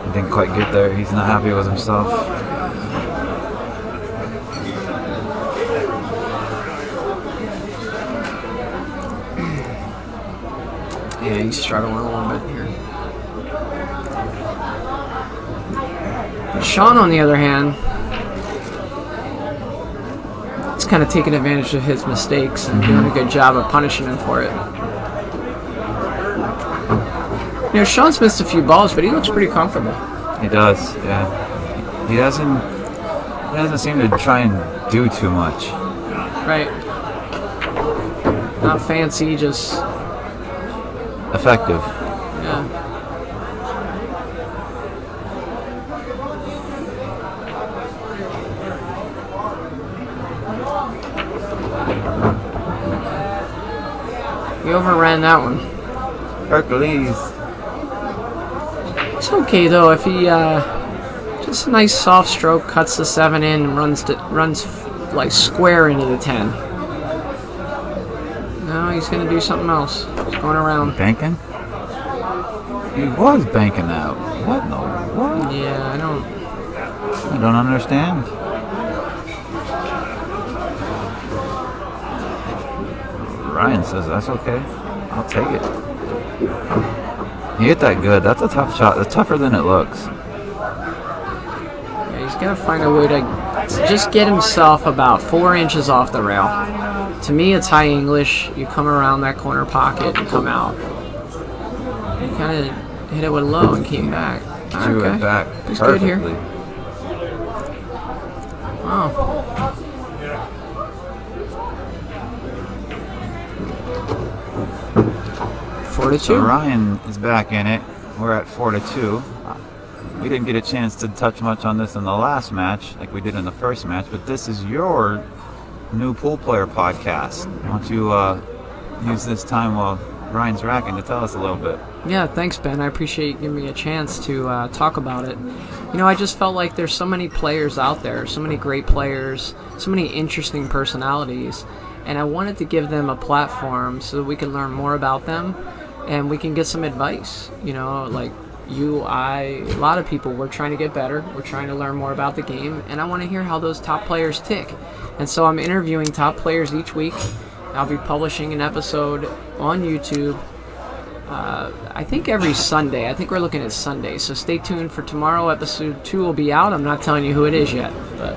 He didn't quite get there. He's not happy with himself. Yeah, he's struggling a little bit here. But Sean, on the other hand, is kind of taking advantage of his mistakes and doing a good job of punishing him for it. Sean's missed a few balls, but he looks pretty comfortable. He does, yeah. He doesn't seem to try and do too much. Right. Not fancy, just effective. yeah. He overran that one. Hercules. It's okay though if he just a nice soft stroke, cuts the 7 in and runs like square into the 10. No, he's going to do something else. He's going around. Banking? He was banking out. What in the what? Yeah, I don't understand. Ryan says that's okay. I'll take it. You hit that good. That's a tough shot. It's tougher than it looks. Yeah, he's got to find a way to just get himself about 4 inches off the rail. To me, it's high English. You come around that corner pocket and come out. He kind of hit it with low and came back. Drew it back He's good perfectly. here. Wow. Four to So two. Ryan is back in it. We're at 4-2. We didn't get a chance to touch much on this in the last match, like we did in the first match. But this is your new pool player podcast. Why don't you use this time while Ryan's racking to tell us a little bit? Yeah, thanks, Ben. I appreciate you giving me a chance to talk about it. You know, I just felt like there's so many players out there, so many great players, so many interesting personalities, and I wanted to give them a platform so that we can learn more about them and we can get some advice. You know, like you, I, a lot of people, we're trying to get better. We're trying to learn more about the game, and I want to hear how those top players tick. And so I'm interviewing top players each week. I'll be publishing an episode on YouTube. I think every Sunday. I think we're looking at Sunday. So stay tuned for tomorrow. Episode 2 will be out. I'm not telling you who it is yet. But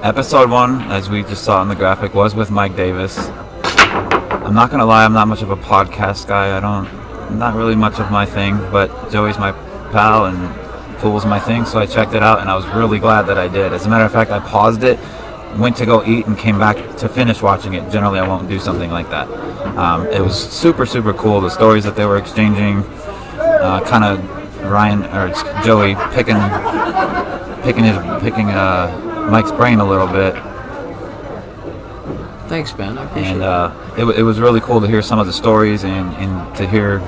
Episode 1, as we just saw in the graphic, was with Mike Davis. I'm not going to lie, I'm not much of a podcast guy. Not really much of my thing, but Joey's my pal and pool's my thing, so I checked it out and I was really glad that I did. As a matter of fact, I paused it, went to go eat, and came back to finish watching it. Generally, I won't do something like that. It was super, super cool. The stories that they were exchanging, kind of Ryan or Joey picking Mike's brain a little bit. thanks, Ben. I appreciate And it. it was really cool to hear some of the stories and to hear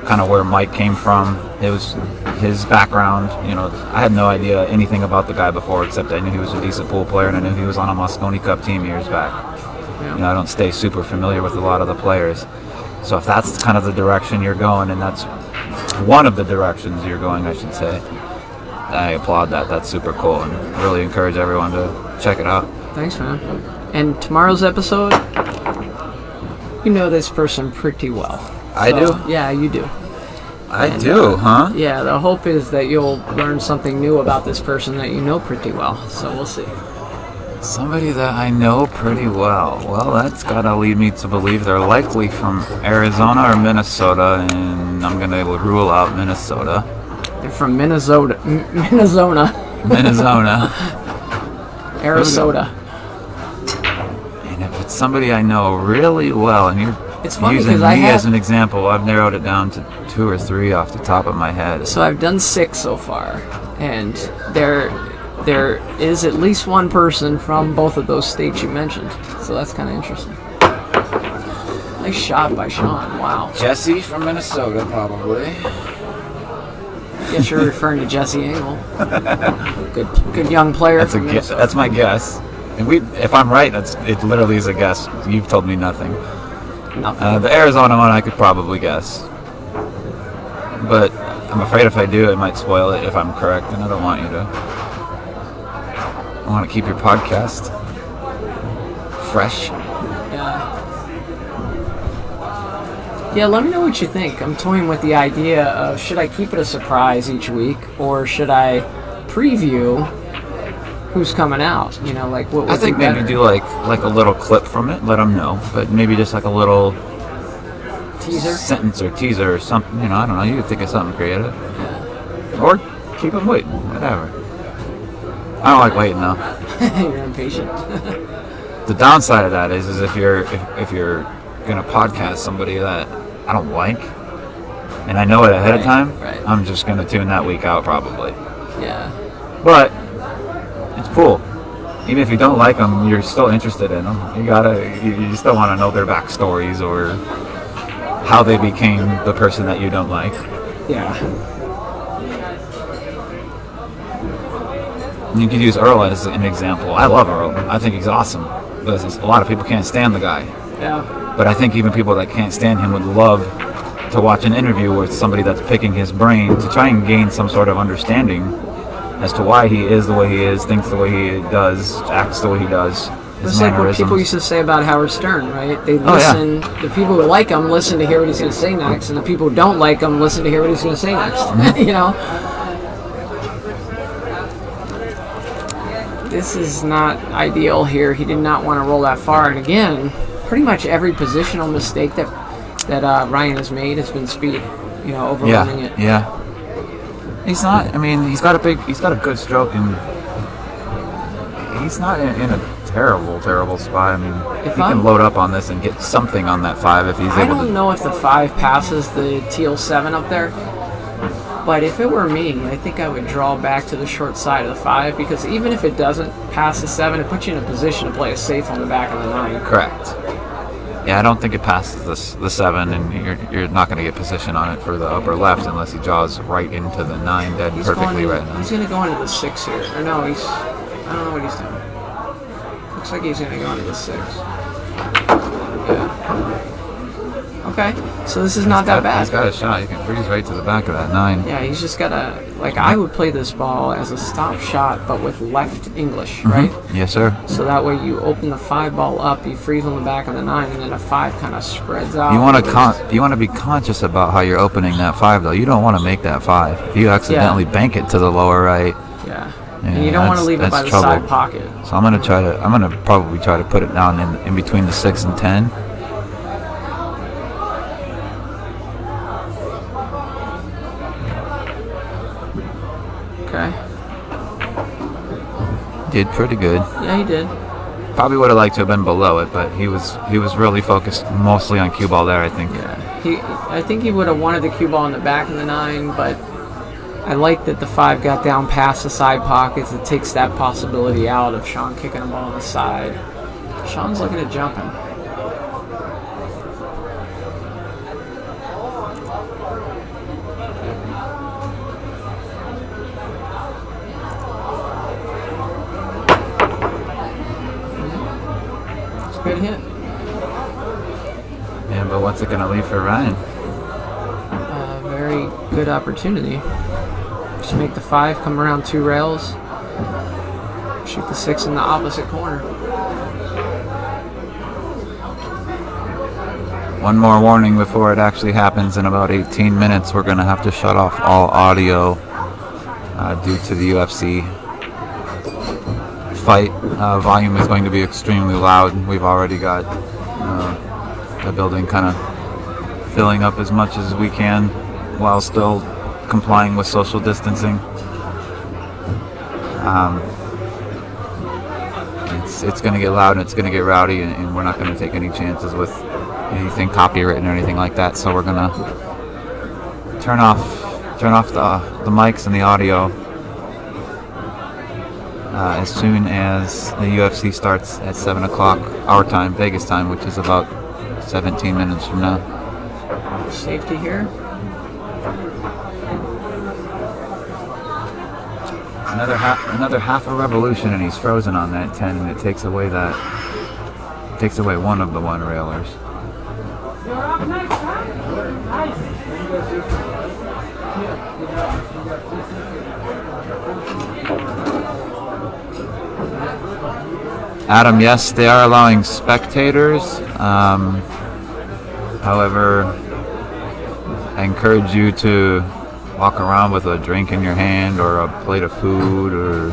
kind of where Mike came from. It was his background. You know, I had no idea anything about the guy before, except I knew he was a decent pool player and I knew he was on a Moscone Cup team years back. Yeah. You know, I don't stay super familiar with a lot of the players. So if that's kind of the direction you're going, and that's one of the directions you're going, I should say, I applaud that. That's super cool, and really encourage everyone to check it out. Thanks, man. And tomorrow's episode, you know this person pretty well. I do? Yeah, you do. I do, huh? Yeah, the hope is that you'll learn something new about this person that you know pretty well. So we'll see. Somebody that I know pretty well. Well, that's gotta lead me to believe they're likely from Arizona or Minnesota, and I'm gonna rule out Minnesota. They're from Minnesota. Minnesota. Arizona. And if it's somebody I know really well, and you're It's funny using because me I have. as an example, I've narrowed it down to 2 or 3 off the top of my head. So I've done 6 so far, and there is at least one person from both of those states you mentioned. So that's kind of interesting. Nice shot by Sean. Wow. Jesse from Minnesota, probably. Guess you're referring to Jesse Engel. Good young player That's from Minnesota. That's my guess. And if I'm right, it literally is a guess. You've told me nothing. Nothing. The Arizona one I could probably guess, but I'm afraid if I do, it might spoil it if I'm correct, and I don't want you to. I want to keep your podcast fresh. Yeah, let me know what you think. I'm toying with the idea of should I keep it a surprise each week, or should I preview who's coming out? You know, like what would I think be maybe better? do like a little clip from it, let them know, but maybe just like a little Teaser? sentence or teaser or something. You know, I don't know. You could think of something creative, or keep them waiting. Whatever. I don't like waiting though. You're impatient. The downside of that is if you're gonna podcast somebody that I don't like, and I know it ahead of time, right. I'm just gonna tune that week out probably. Yeah. But it's cool. Even if you don't like them, you're still interested in them. You still want to know their backstories or how they became the person that you don't like. Yeah. You could use Earl as an example. I love Earl. I think he's awesome. But a lot of people can't stand the guy. Yeah. But I think even people that can't stand him would love to watch an interview with somebody that's picking his brain to try and gain some sort of understanding as to why he is the way he is, thinks the way he does, acts the way he does. It's like what people used to say about Howard Stern, right? They listen. The people who like him listen to hear what he's going to say next, and the people who don't like him listen to hear what he's going to say next. You know, this is not ideal here. He did not want to roll that far, and again, pretty much every positional mistake that Ryan has made has been speed. You know, overrunning it. Yeah. He's not. I mean, he's got a good stroke, and he's not in a terrible spot. I mean, he can load up on this and get something on that 5 if he's able to. I don't know if the 5 passes the teal 7 up there, but if it were me, I think I would draw back to the short side of the 5, because even if it doesn't pass the 7, it puts you in a position to play it safe on the back of the 9. Correct. Yeah, I don't think it passes the 7, and you're not going to get position on it for the upper left unless he draws right into the 9 dead perfectly right now. He's going to go into the 6 here. Or no, I don't know what he's doing. Looks like he's going to go into the 6. Yeah. Okay, so this is not that bad. He's got a shot. He can freeze right to the back of that 9. Yeah, he's just got to, I would play this ball as a stop shot, but with left English, right? Yes, sir. So that way you open the 5 ball up, you freeze on the back of the 9, and then a 5 kind of spreads out. You want to be conscious about how you're opening that 5, though. You don't want to make that 5. If you accidentally bank it to the lower right. Yeah. And you don't want to leave it by the side pocket. So I'm gonna probably try to put it down in between the 6 and 10. Okay. Did pretty good. Yeah, he did. Probably would have liked to have been below it, but he was really focused mostly on cue ball there, I think. Yeah. I think he would have wanted the cue ball in the back of the 9, but I like that the 5 got down past the side pockets. It takes that possibility out of Sean kicking the ball on the side. Sean's looking at jumping. It's a good hit. Yeah, but what's it going to leave for Ryan? Very good opportunity. Just make the 5 come around 2 rails. Shoot the 6 in the opposite corner. One more warning before it actually happens. In about 18 minutes, we're going to have to shut off all audio due to the UFC fight. Volume is going to be extremely loud. We've already got the building kind of filling up as much as we can while still complying with social distancing. It's going to get loud and it's going to get rowdy, and we're not going to take any chances with anything copywritten or anything like that. So we're going to turn off the mics and the audio as soon as the UFC starts at 7 o'clock our time, Vegas time, which is about 17 minutes from now. Safety here. Another half a revolution, and he's frozen on that 10, and it takes away one of the 1 railers. Adam, yes, they are allowing spectators. However, I encourage you to walk around with a drink in your hand or a plate of food or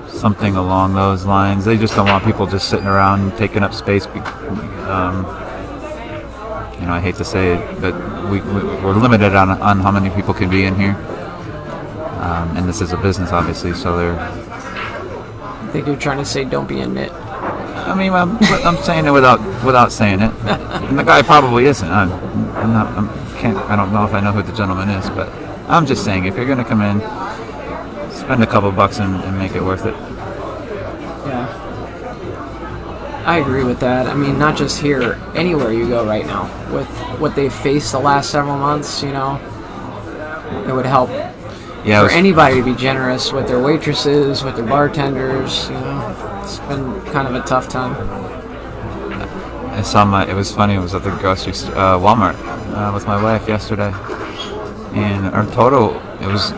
something along those lines. They just don't want people just sitting around taking up space. I hate to say it, but we're limited on how many people can be in here. And this is a business, obviously, so I think you're trying to say don't be a nit. I mean, I'm saying it without saying it. And the guy probably isn't. I don't know if I know who the gentleman is, but I'm just saying, if you're going to come in, spend a couple bucks and make it worth it. Yeah. I agree with that. I mean, not just here, anywhere you go right now, with what they've faced the last several months, it would help for anybody to be generous with their waitresses, with their bartenders. It's been kind of a tough time. It was funny. It was at the grocery store, Walmart, with my wife yesterday, and our total, it was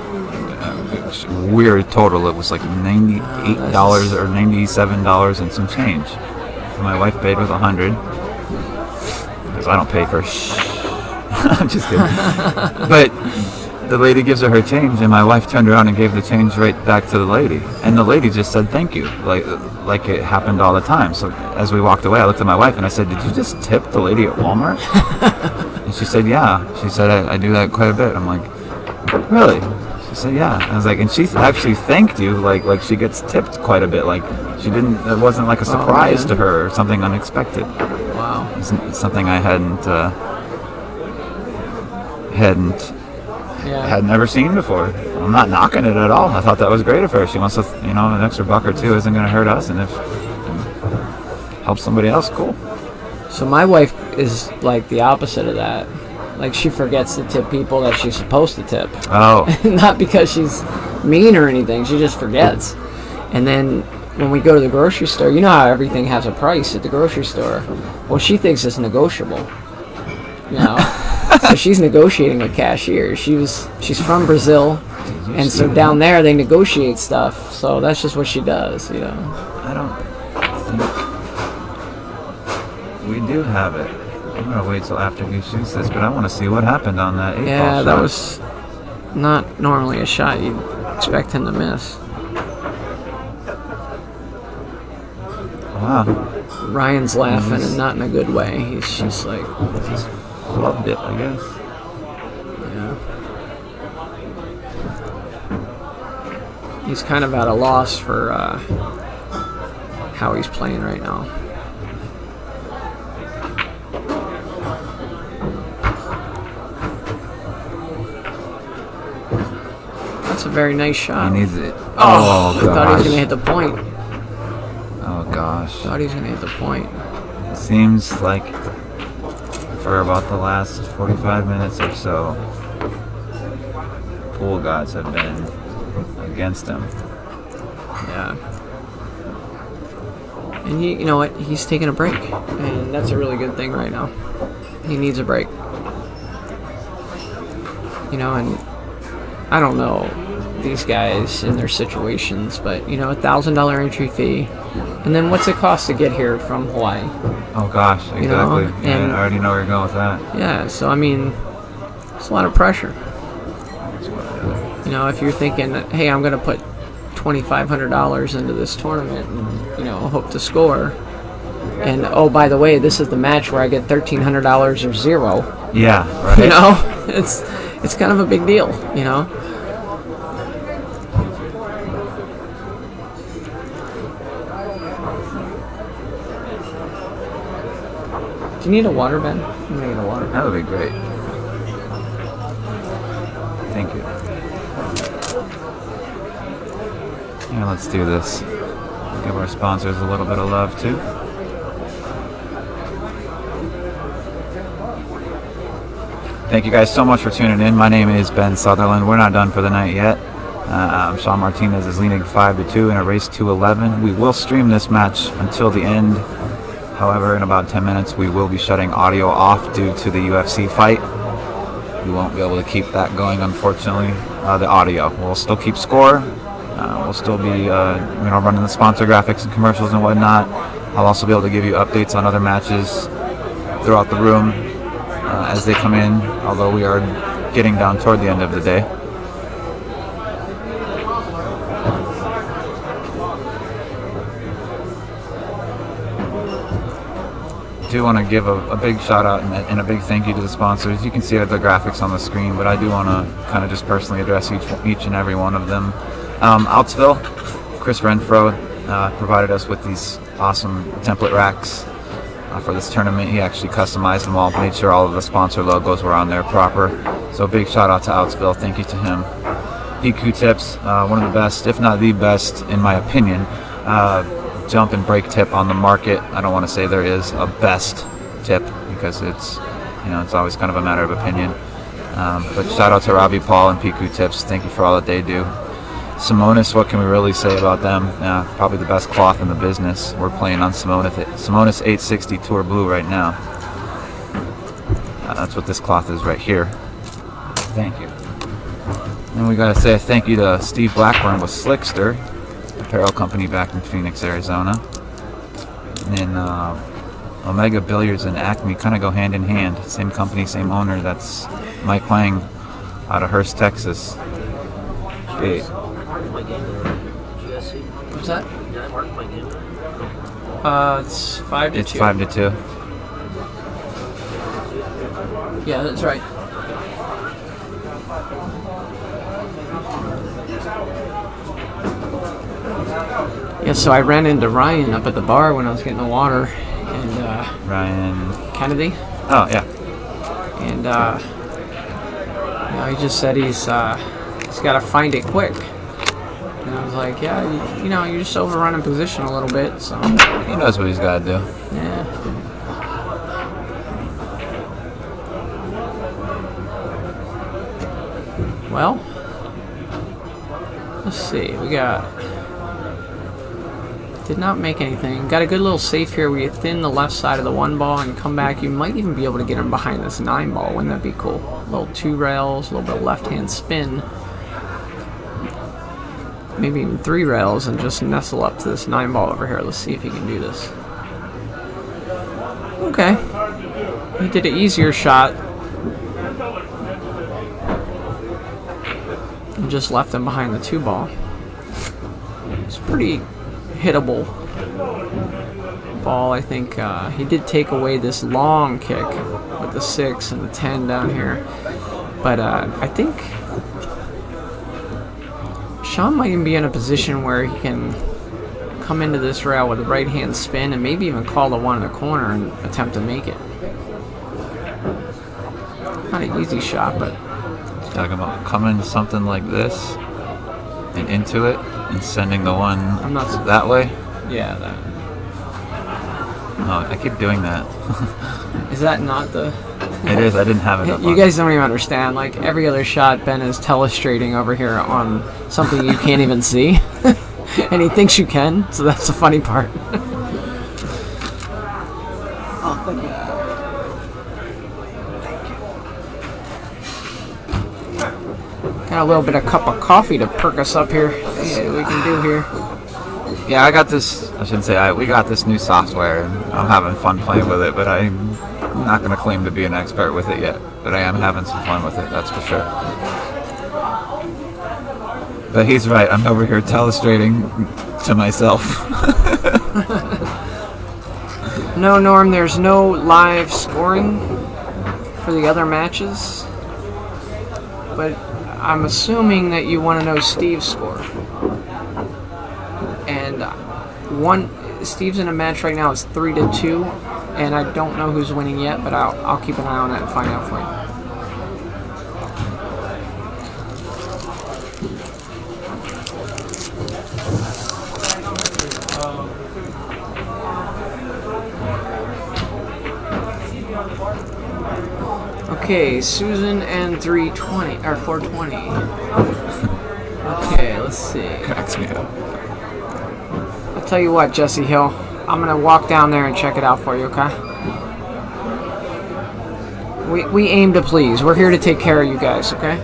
weird total. It was like $98 or $97 and some change. And my wife paid with 100 because I don't pay for I'm just kidding. But the lady gives her change, and my wife turned around and gave the change right back to the lady, and the lady just said thank you, like it happened all the time. So as we walked away, I looked at my wife and I said, "Did you just tip the lady at Walmart?" And she said, "Yeah." She said, I do that quite a bit." I'm like, "Really?" She said, "Yeah." I was like, and she actually thanked you, like she gets tipped quite a bit. Like it wasn't like a surprise to her or something unexpected. Wow. It's something I hadn't had never seen before. I'm not knocking it at all. I thought that was great of her. She wants to, an extra buck or two isn't going to hurt us, and if it helps somebody else, cool. So my wife is like the opposite of that. Like, she forgets to tip people that she's supposed to tip. Oh. Not because she's mean or anything. She just forgets. And then when we go to the grocery store, you know how everything has a price at the grocery store. Well, she thinks it's negotiable. So she's negotiating with cashiers. She's from Brazil, and so down there they negotiate stuff. So that's just what she does. I don't think we do have it. I'm gonna wait till after he shoots this, but I want to see what happened on that 8-ball shot. Yeah, that was not normally a shot you'd expect him to miss. Wow. Ryan's laughing, and not in a good way. He's just like, just flubbed it, I guess. Yeah. He's kind of at a loss for how he's playing right now. That's a very nice shot. He needs it. Oh, I thought he was gosh. going to hit the point. Oh gosh. Thought he was going to hit the point. It seems like for about the last 45 minutes or so, pool gods have been against him. Yeah. And you know what? He's taking a break, and that's a really good thing right now. He needs a break. And I don't know these guys in their situations, but $1,000 entry fee, and then what's it cost to get here from Hawaii? Oh gosh, exactly. I already know where you're going with that. Yeah, so I mean, it's a lot of pressure. If you're thinking, hey, I'm going to put $2,500 into this tournament and hope to score, and oh, by the way, this is the match where I get $1,300 or zero. Yeah, right. It's kind of a big deal. Do you need a water, Ben? I'm gonna get a water. That would be great. Thank you. Yeah, let's do this. Give our sponsors a little bit of love too. Thank you guys so much for tuning in. My name is Ben Sutherland. We're not done for the night yet. Sean Martinez is leading 5-2 in a race to 11. We will stream this match until the end. However, in about 10 minutes, we will be shutting audio off due to the UFC fight. We won't be able to keep that going, unfortunately. The audio. We'll still keep score. We'll still be, running the sponsor graphics and commercials and whatnot. I'll also be able to give you updates on other matches throughout the room as they come in, although we are getting down toward the end of the day. I do want to give a big shout out and a big thank you to the sponsors. You can see the graphics on the screen, but I do want to kind of just personally address each and every one of them. Outsville, Chris Renfro provided us with these awesome template racks for this tournament. He actually customized them all, made sure all of the sponsor logos were on there proper. So big shout out to Outsville. Thank you to him. PQ Tips, one of the best, if not the best, in my opinion, jump and break tip on the market. I don't want to say there is a best tip because it's always kind of a matter of opinion. But shout out to Robbie Paul and PQ Tips. Thank you for all that they do. Simonis, what can we really say about them? Probably the best cloth in the business. We're playing on Simonis 860 Tour Blue right now. That's what this cloth is right here. Thank you. And we gotta say a thank you to Steve Blackburn with Slickster apparel company back in Phoenix, Arizona. And Omega Billiards and Acme kind of go hand in hand. Same company, same owner. That's Mike Wang out of Hurst, Texas. Okay. What's that? It's 5 to 2. It's 5 to 2. Yeah, that's right. Yeah, so I ran into Ryan up at the bar when I was getting the water, and Ryan Kennedy. Oh yeah. And he just said he's got to find it quick. And I was like, yeah, you're just overrunning position a little bit, so. He knows what he's got to do. Yeah. Well, let's see. We did not make anything. Got a good little safe here where you thin the left side of the 1 ball and come back. You might even be able to get him behind this 9 ball. Wouldn't that be cool? A little 2 rails, a little bit of left-hand spin. Maybe even 3 rails and just nestle up to this 9 ball over here. Let's see if he can do this. Okay. He did an easier shot. And just left him behind the 2 ball. It's pretty hittable ball. I think he did take away this long kick with the 6 and the 10 down here. But I think Sean might even be in a position where he can come into this rail with a right-hand spin and maybe even call the 1 in the corner and attempt to make it. Not an easy shot, but... Talking about coming something like this and into it and sending the 1 that way. Yeah, that. Oh, I keep doing that. Is that not the... It is. I didn't have it up You on. guys don't even understand. Like, every other shot, Ben is telestrating over here on something you can't even see. And he thinks you can, so that's the funny part. Oh, thank you. Got a little bit of cup of coffee to perk us up here. See what we can do here. Yeah, I got this. I shouldn't say we got this new software, and I'm having fun playing with it. But I'm not going to claim to be an expert with it yet. But I am having some fun with it. That's for sure. But he's right. I'm over here telestrating to myself. No, Norm. There's no live scoring for the other matches, but I'm assuming that you want to know Steve's score. And Steve's in a match right now. It's 3 to 2, and I don't know who's winning yet, but I'll keep an eye on it and find out for you. Okay, Susan and 320 or 420. Okay, let's see. Cracks me up. I'll tell you what, Jesse Hill. I'm gonna walk down there and check it out for you, okay? We aim to please. We're here to take care of you guys, okay?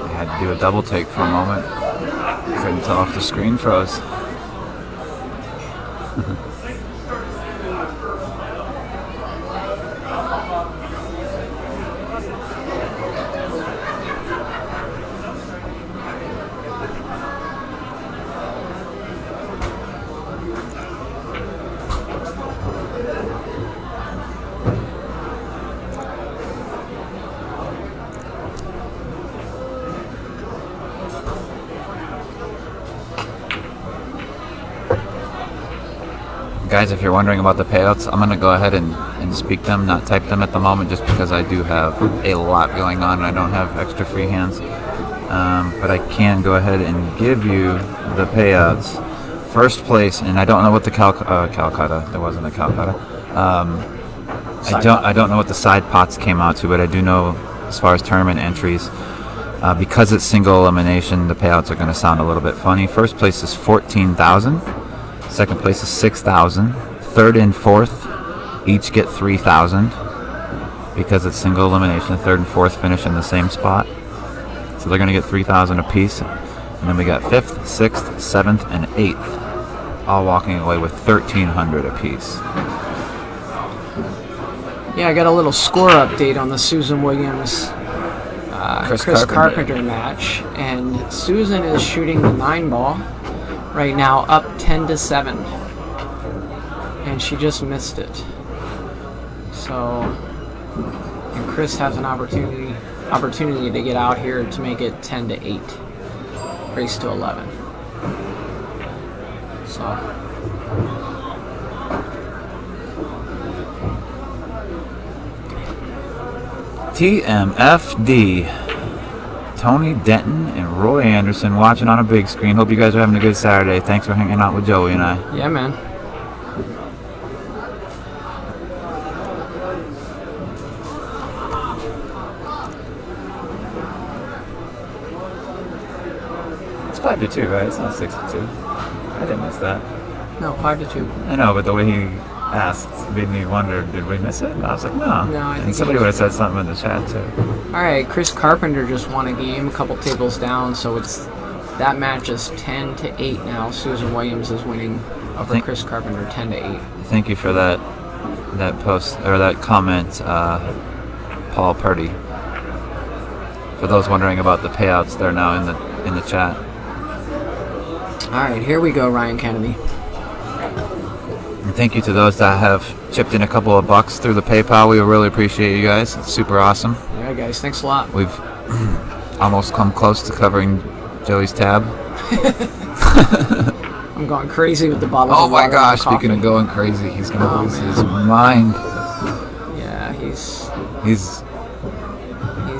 I had to do a double take for a moment. Couldn't tell if the screen froze. guys, if you're wondering about the payouts, I'm going to go ahead and speak them, not type them at the moment, just because I do have a lot going on and I don't have extra free hands. But I can go ahead and give you the payouts. First place, and I don't know what the Calcutta. There wasn't a Calcutta. I don't know what the side pots came out to, but I do know as far as tournament entries, because it's single elimination, the payouts are going to sound a little bit funny. First place is 14,000. Second place is 6,000. Third and fourth each get 3,000 because it's single elimination. Third and fourth finish in the same spot, so they're going to get 3,000 apiece. And then we got fifth, sixth, seventh, and eighth, all walking away with 1,300 apiece. Yeah, I got a little score update on the Susan Williams Chris Carpenter match, and Susan is shooting the 9-ball right now, up 10-7, and she just missed it. So, and Chris has an opportunity to get out here to make it 10-8, race to 11. So. TMFD. Tony Denton and Roy Anderson watching on a big screen. Hope you guys are having a good Saturday. Thanks for hanging out with Joey and I. Yeah, man. It's 5-2, right? It's not 6-2. I didn't miss that. No, 5-2. I know, but the way he asked made me wonder, did we miss it? And I was like, no. No, I think and somebody would have said something in the chat too. All right, Chris Carpenter just won a game, a couple tables down, so that match is 10-8 now. Susan Williams is winning over Chris Carpenter 10-8. Thank you for that post or that comment, Paul Purdy. For those wondering about the payouts, they're now in the chat. All right, here we go, Ryan Kennedy. And thank you to those that have chipped in a couple of bucks through the PayPal. We really appreciate you guys. It's super awesome. Yeah, guys, thanks a lot. We've almost come close to covering Joey's tab. I'm going crazy with the bottle. Oh my gosh! Speaking of going crazy, he's gonna lose his mind. Yeah, he's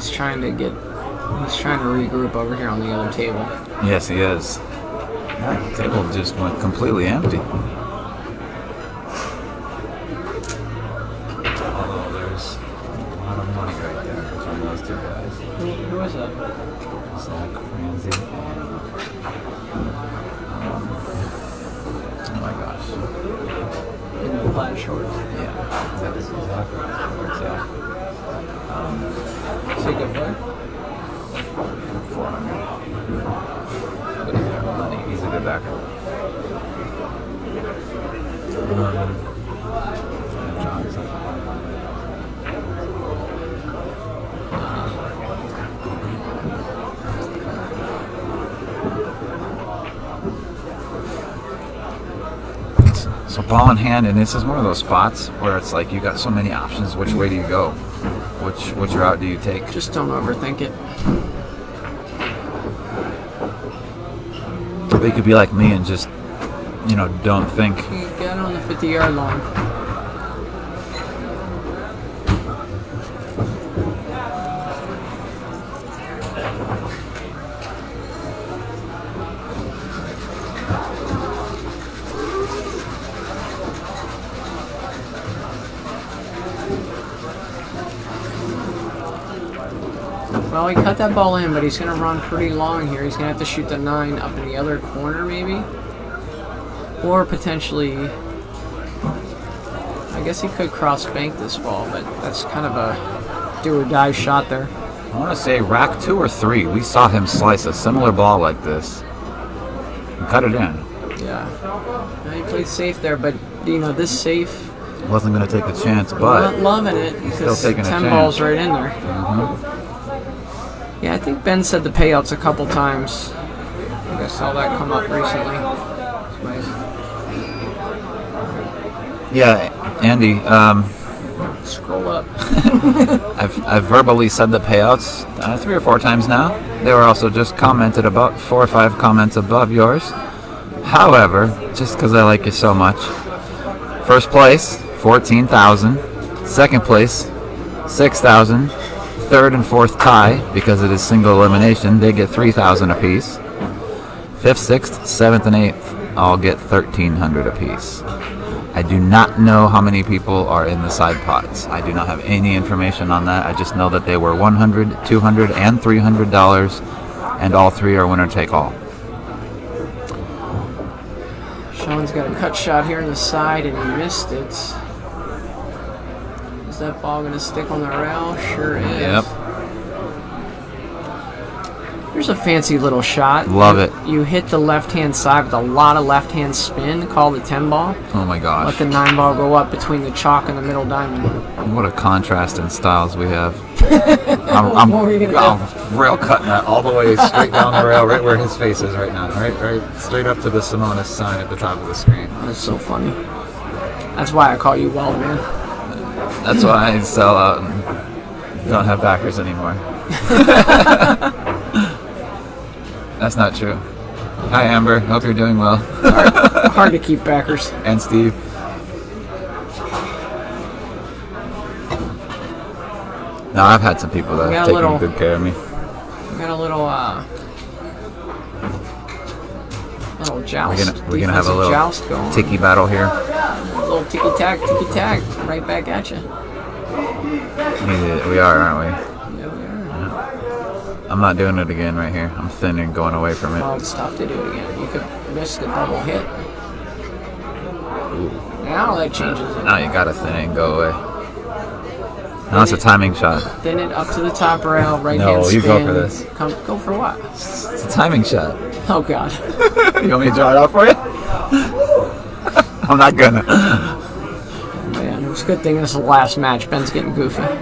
trying to regroup over here on the other table. Yes, he is. That table just went completely empty. Although there's a lot of money right there between those two guys. Who is that? Zach Ramsey and oh my gosh. In the plaid shorts. Yeah, that is exactly what yeah. Is he a good player? 400. But he's got money. He's a good backer. So ball in hand, and this is one of those spots where it's like you got so many options. Which way do you go? Which route do you take? Just don't overthink it. They could be like me and just, don't think. You got on the 50-yard line. Well, he cut that ball in, but he's going to run pretty long here. He's going to have to shoot the 9 up in the other corner, maybe. Or potentially, I guess he could cross-bank this ball, but that's kind of a do-or-die shot there. I want to say rack 2 or 3. We saw him slice a similar ball like this and cut it in. Yeah. Now he played safe there, but, this safe... Wasn't going to take the chance, but... Not loving it, because still taking 10 a balls chance. right in there. Mm-hmm. Yeah, I think Ben said the payouts a couple times. I think I saw that come up recently. Yeah, Andy, Scroll up. I've verbally said the payouts 3 or 4 times now. They were also just commented about 4 or 5 comments above yours. However, just because I like you so much, First place, 14,000. Second place, 6,000. Third and fourth tie, because it is single elimination, they get 3,000 apiece. Fifth, sixth, seventh, and eighth all get 1,300 apiece. I do not know how many people are in the side pots. I do not have any information on that. I just know that they were $100, $200, and $300, and all three are winner take all. Sean's got a cut shot here on the side, and he missed it. Is that ball going to stick on the rail? Sure is. Yep. Here's a fancy little shot. Love it. You hit the left-hand side with a lot of left-hand spin, call the 10 ball. Oh my gosh. Let the 9 ball go up between the chalk and the middle diamond. What a contrast in styles we have. I'm rail cutting that all the way straight down the rail, right where his face is right now. Right straight up to the Simonis sign at the top of the screen. That's so funny. That's why I call you Wild Man. That's why I sell out and don't have backers anymore. That's not true. Hi Amber, hope you're doing well. Hard to keep backers. And Steve. No, I've had some people that have taken good care of me. We got a little joust. We're gonna have a little joust going. tiki battle here. A little tiki tack, right back at you. We are, aren't we? Yeah, we are. I'm not doing it again right here. I'm thinning and going away from it. Well, it's tough to do it again. You could risk a double hit. Ooh. Now that changes it. Now you gotta thin it and go away. Now it's a timing shot. Thin it up to the top rail, right hand No, spin. you go for this. Go for what? It's a timing shot. Oh, God. You want me to draw it out for you? I'm not gonna. Man, it's a good thing this is the last match. Ben's getting goofy. Okay.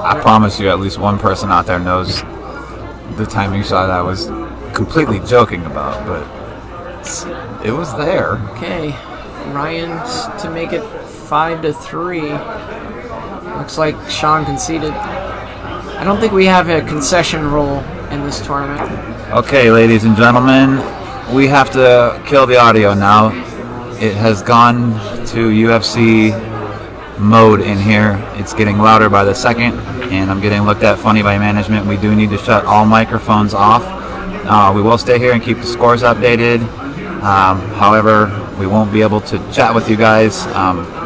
I promise you at least one person out there knows the timing shot I was completely joking about, but it was there. Okay. Ryan to make it 5-3. Looks like Sean conceded. I don't think we have a concession rule in this tournament. Okay, ladies and gentlemen, we have to kill the audio now. It has gone to UFC mode in here. It's getting louder by the second, and I'm getting looked at funny by management. We do need to shut all microphones off. We will stay here and keep the scores updated. However, we won't be able to chat with you guys.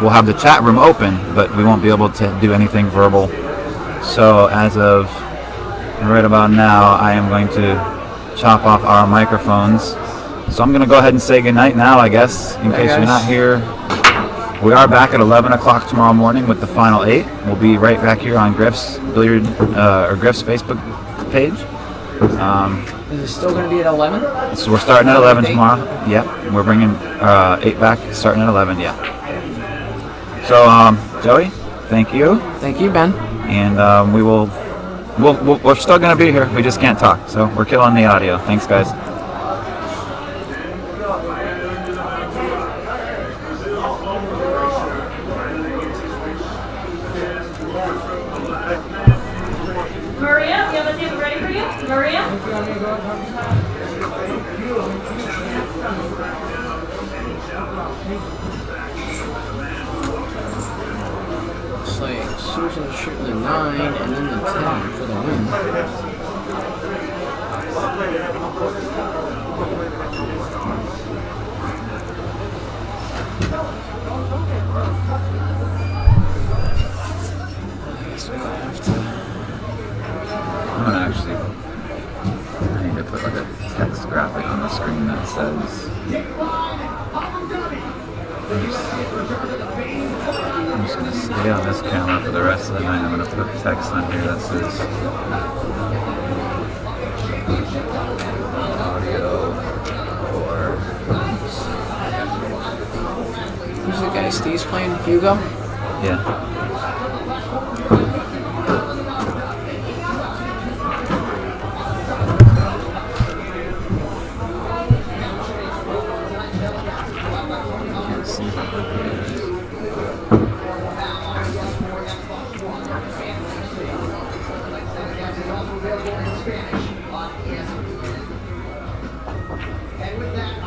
We'll have the chat room open, but we won't be able to do anything verbal. So as of right about now, I am going to chop off our microphones. So I'm going to go ahead and say goodnight now, I guess, in case you're not here. We are back at 11 o'clock tomorrow morning with the final 8. We'll be right back here on Griff's Griff's Facebook page. Is it still going to be at 11? So we're starting at 11 tomorrow. Yep, we're bringing 8 back, starting at 11. Yeah. So Joey, thank you. Thank you, Ben. And we're still going to be here. We just can't talk. So we're killing the audio. Thanks, guys. Maria, you have a table ready for you? Maria? Looks like Susan's shooting the 9 and then the 10 for the win. I'm gonna actually. I need to put like a text graphic on the screen that says. I'm just gonna stay on this camera for the rest of the night. I'm gonna put text on here that says audio or. Who's the guy Steve's playing? Hugo? Yeah. And with that,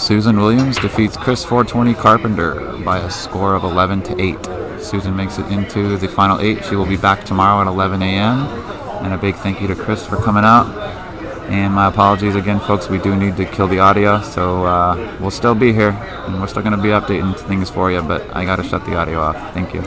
Susan Williams defeats Chris 420 Carpenter by a score of 11-8. Susan makes it into the final 8. She will be back tomorrow at 11 a.m. And a big thank you to Chris for coming out. And my apologies again, folks. We do need to kill the audio, so we'll still be here, and we're still going to be updating things for you, but I got to shut the audio off. Thank you.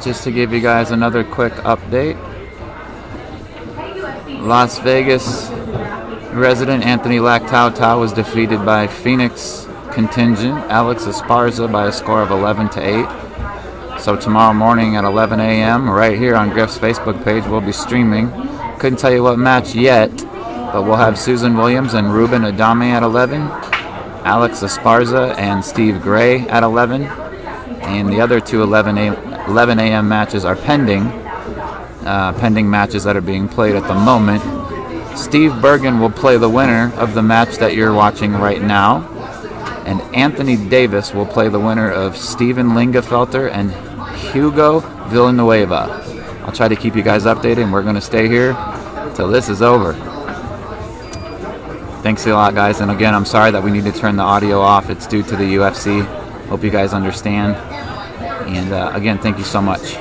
just to give you guys another quick update. Las Vegas resident Anthony Lactau was defeated by Phoenix contingent Alex Esparza by a score of 11-8. So tomorrow morning at 11 a.m. right here on Griff's Facebook page, we'll be streaming. Couldn't tell you what match yet, but we'll have Susan Williams and Ruben Adame at 11, Alex Esparza and Steve Gray at 11, and the other two 11 a.m. matches are pending matches that are being played at the moment. Steve Bergen will play the winner of the match that you're watching right now, and Anthony Davis will play the winner of Steven Lingefelter and Hugo Villanueva. I'll try to keep you guys updated, and we're going to stay here till this is over. Thanks a lot, guys, and again, I'm sorry that we need to turn the audio off. It's due to the UFC. Hope you guys understand, and again, thank you so much.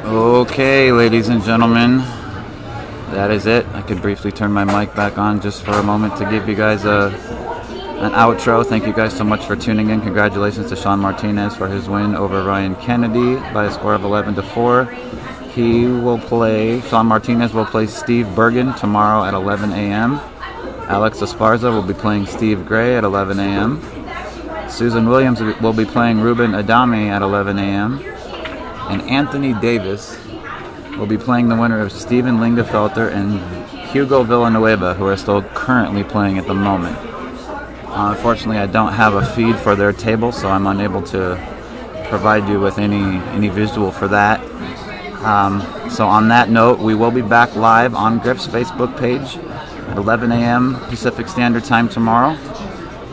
Okay, ladies and gentlemen, that is it. I could briefly turn my mic back on just for a moment to give you guys an outro. Thank you guys so much for tuning in. Congratulations to Sean Martinez for his win over Ryan Kennedy by a score of 11-4. Sean Martinez will play Steve Bergen tomorrow at 11 a.m. Alex Esparza will be playing Steve Gray at 11 a.m. Susan Williams will be playing Ruben Adame at 11 a.m. And Anthony Davis will be playing the winner of Steven Lingefelter and Hugo Villanueva, who are still currently playing at the moment. Unfortunately, I don't have a feed for their table, so I'm unable to provide you with any visual for that. So on that note, we will be back live on Griff's Facebook page at 11 a.m. Pacific Standard Time tomorrow.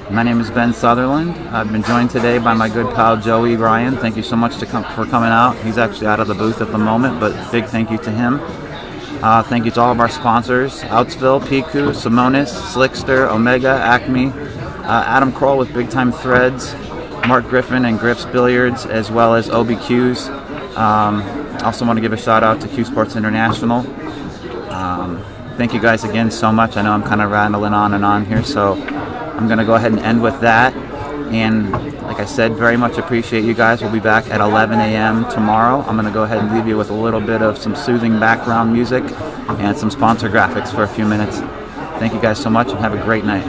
My name is Ben Sutherland. I've been joined today by my good pal Joey Ryan. Thank you so much for coming out. He's actually out of the booth at the moment, but big thank you to him. Thank you to all of our sponsors, Outsville, Piku, Simonis, Slickster, Omega, Acme, Adam Kroll with Big Time Threads, Mark Griffin and Griff's Billiards, as well as OBQs. Also want to give a shout out to Q Sports International. Thank you guys again so much. I know I'm kind of rattling on and on here, so I'm going to go ahead and end with that. And like I said, very much appreciate you guys. We'll be back at 11 a.m. tomorrow. I'm going to go ahead and leave you with a little bit of some soothing background music and some sponsor graphics for a few minutes. Thank you guys so much and have a great night.